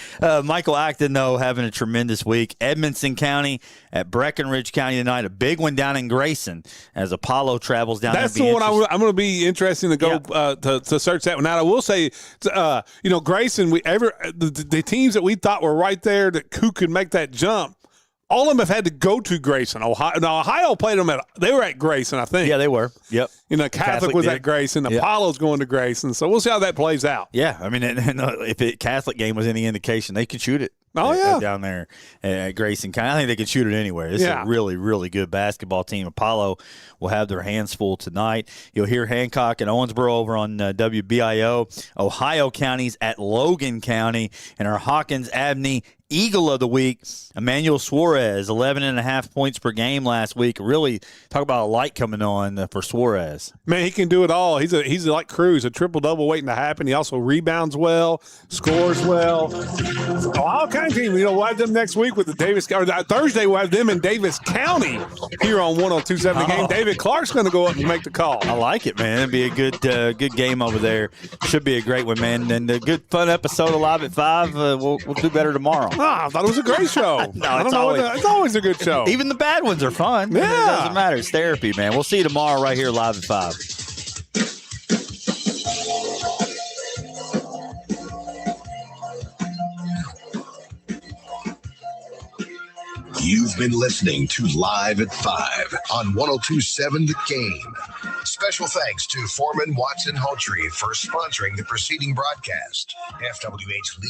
Speaker 15: Michael Acton, though, having a tremendous week. Edmonson County at Breckenridge County tonight. A big one down in Grayson as Apollo travels down.
Speaker 16: That's the one I'm going to be interested to go to search that one out. I will say, Grayson. The teams that we thought were right there who could make that jump all of them have had to go to Grayson. Ohio played them they were at Grayson, I think.
Speaker 15: Yeah, they were. Yep.
Speaker 16: Catholic was at Grayson. Yep. Apollo's going to Grayson. So we'll see how that plays out.
Speaker 15: Yeah, I mean, if the Catholic game was any indication, they could shoot it. Down there at Grayson County. I think they could shoot it anywhere. This is a really, really good basketball team. Apollo will have their hands full tonight. You'll hear Hancock and Owensboro over on WBIO. Ohio County's at Logan County. And our Hawkins-Abney Eagle of the Week, Emmanuel Suarez, 11.5 points per game last week. Really, talk about a light coming on for Suarez.
Speaker 16: Man, he can do it all. He's like Cruz, a triple-double waiting to happen. He also rebounds well, scores well. Ohio County team, we'll have them next week with the Davis – or Thursday we'll have them in Davis County here on 102.7 The Game. David Clark's going to go up and make the call.
Speaker 15: I like it, man. It'll be a good game over there. Should be a great one, man. And a good, fun episode of Live at 5. We'll do better tomorrow.
Speaker 16: I thought it was a great show. It's always a good show.
Speaker 15: Even the bad ones are fun.
Speaker 16: Yeah.
Speaker 15: It doesn't matter. It's therapy, man. We'll see you tomorrow right here live at 5.
Speaker 2: You've been listening to Live at 5 on 102.7 The Game. Special thanks to Foreman Watson Hultree for sponsoring the preceding broadcast. FWH Legal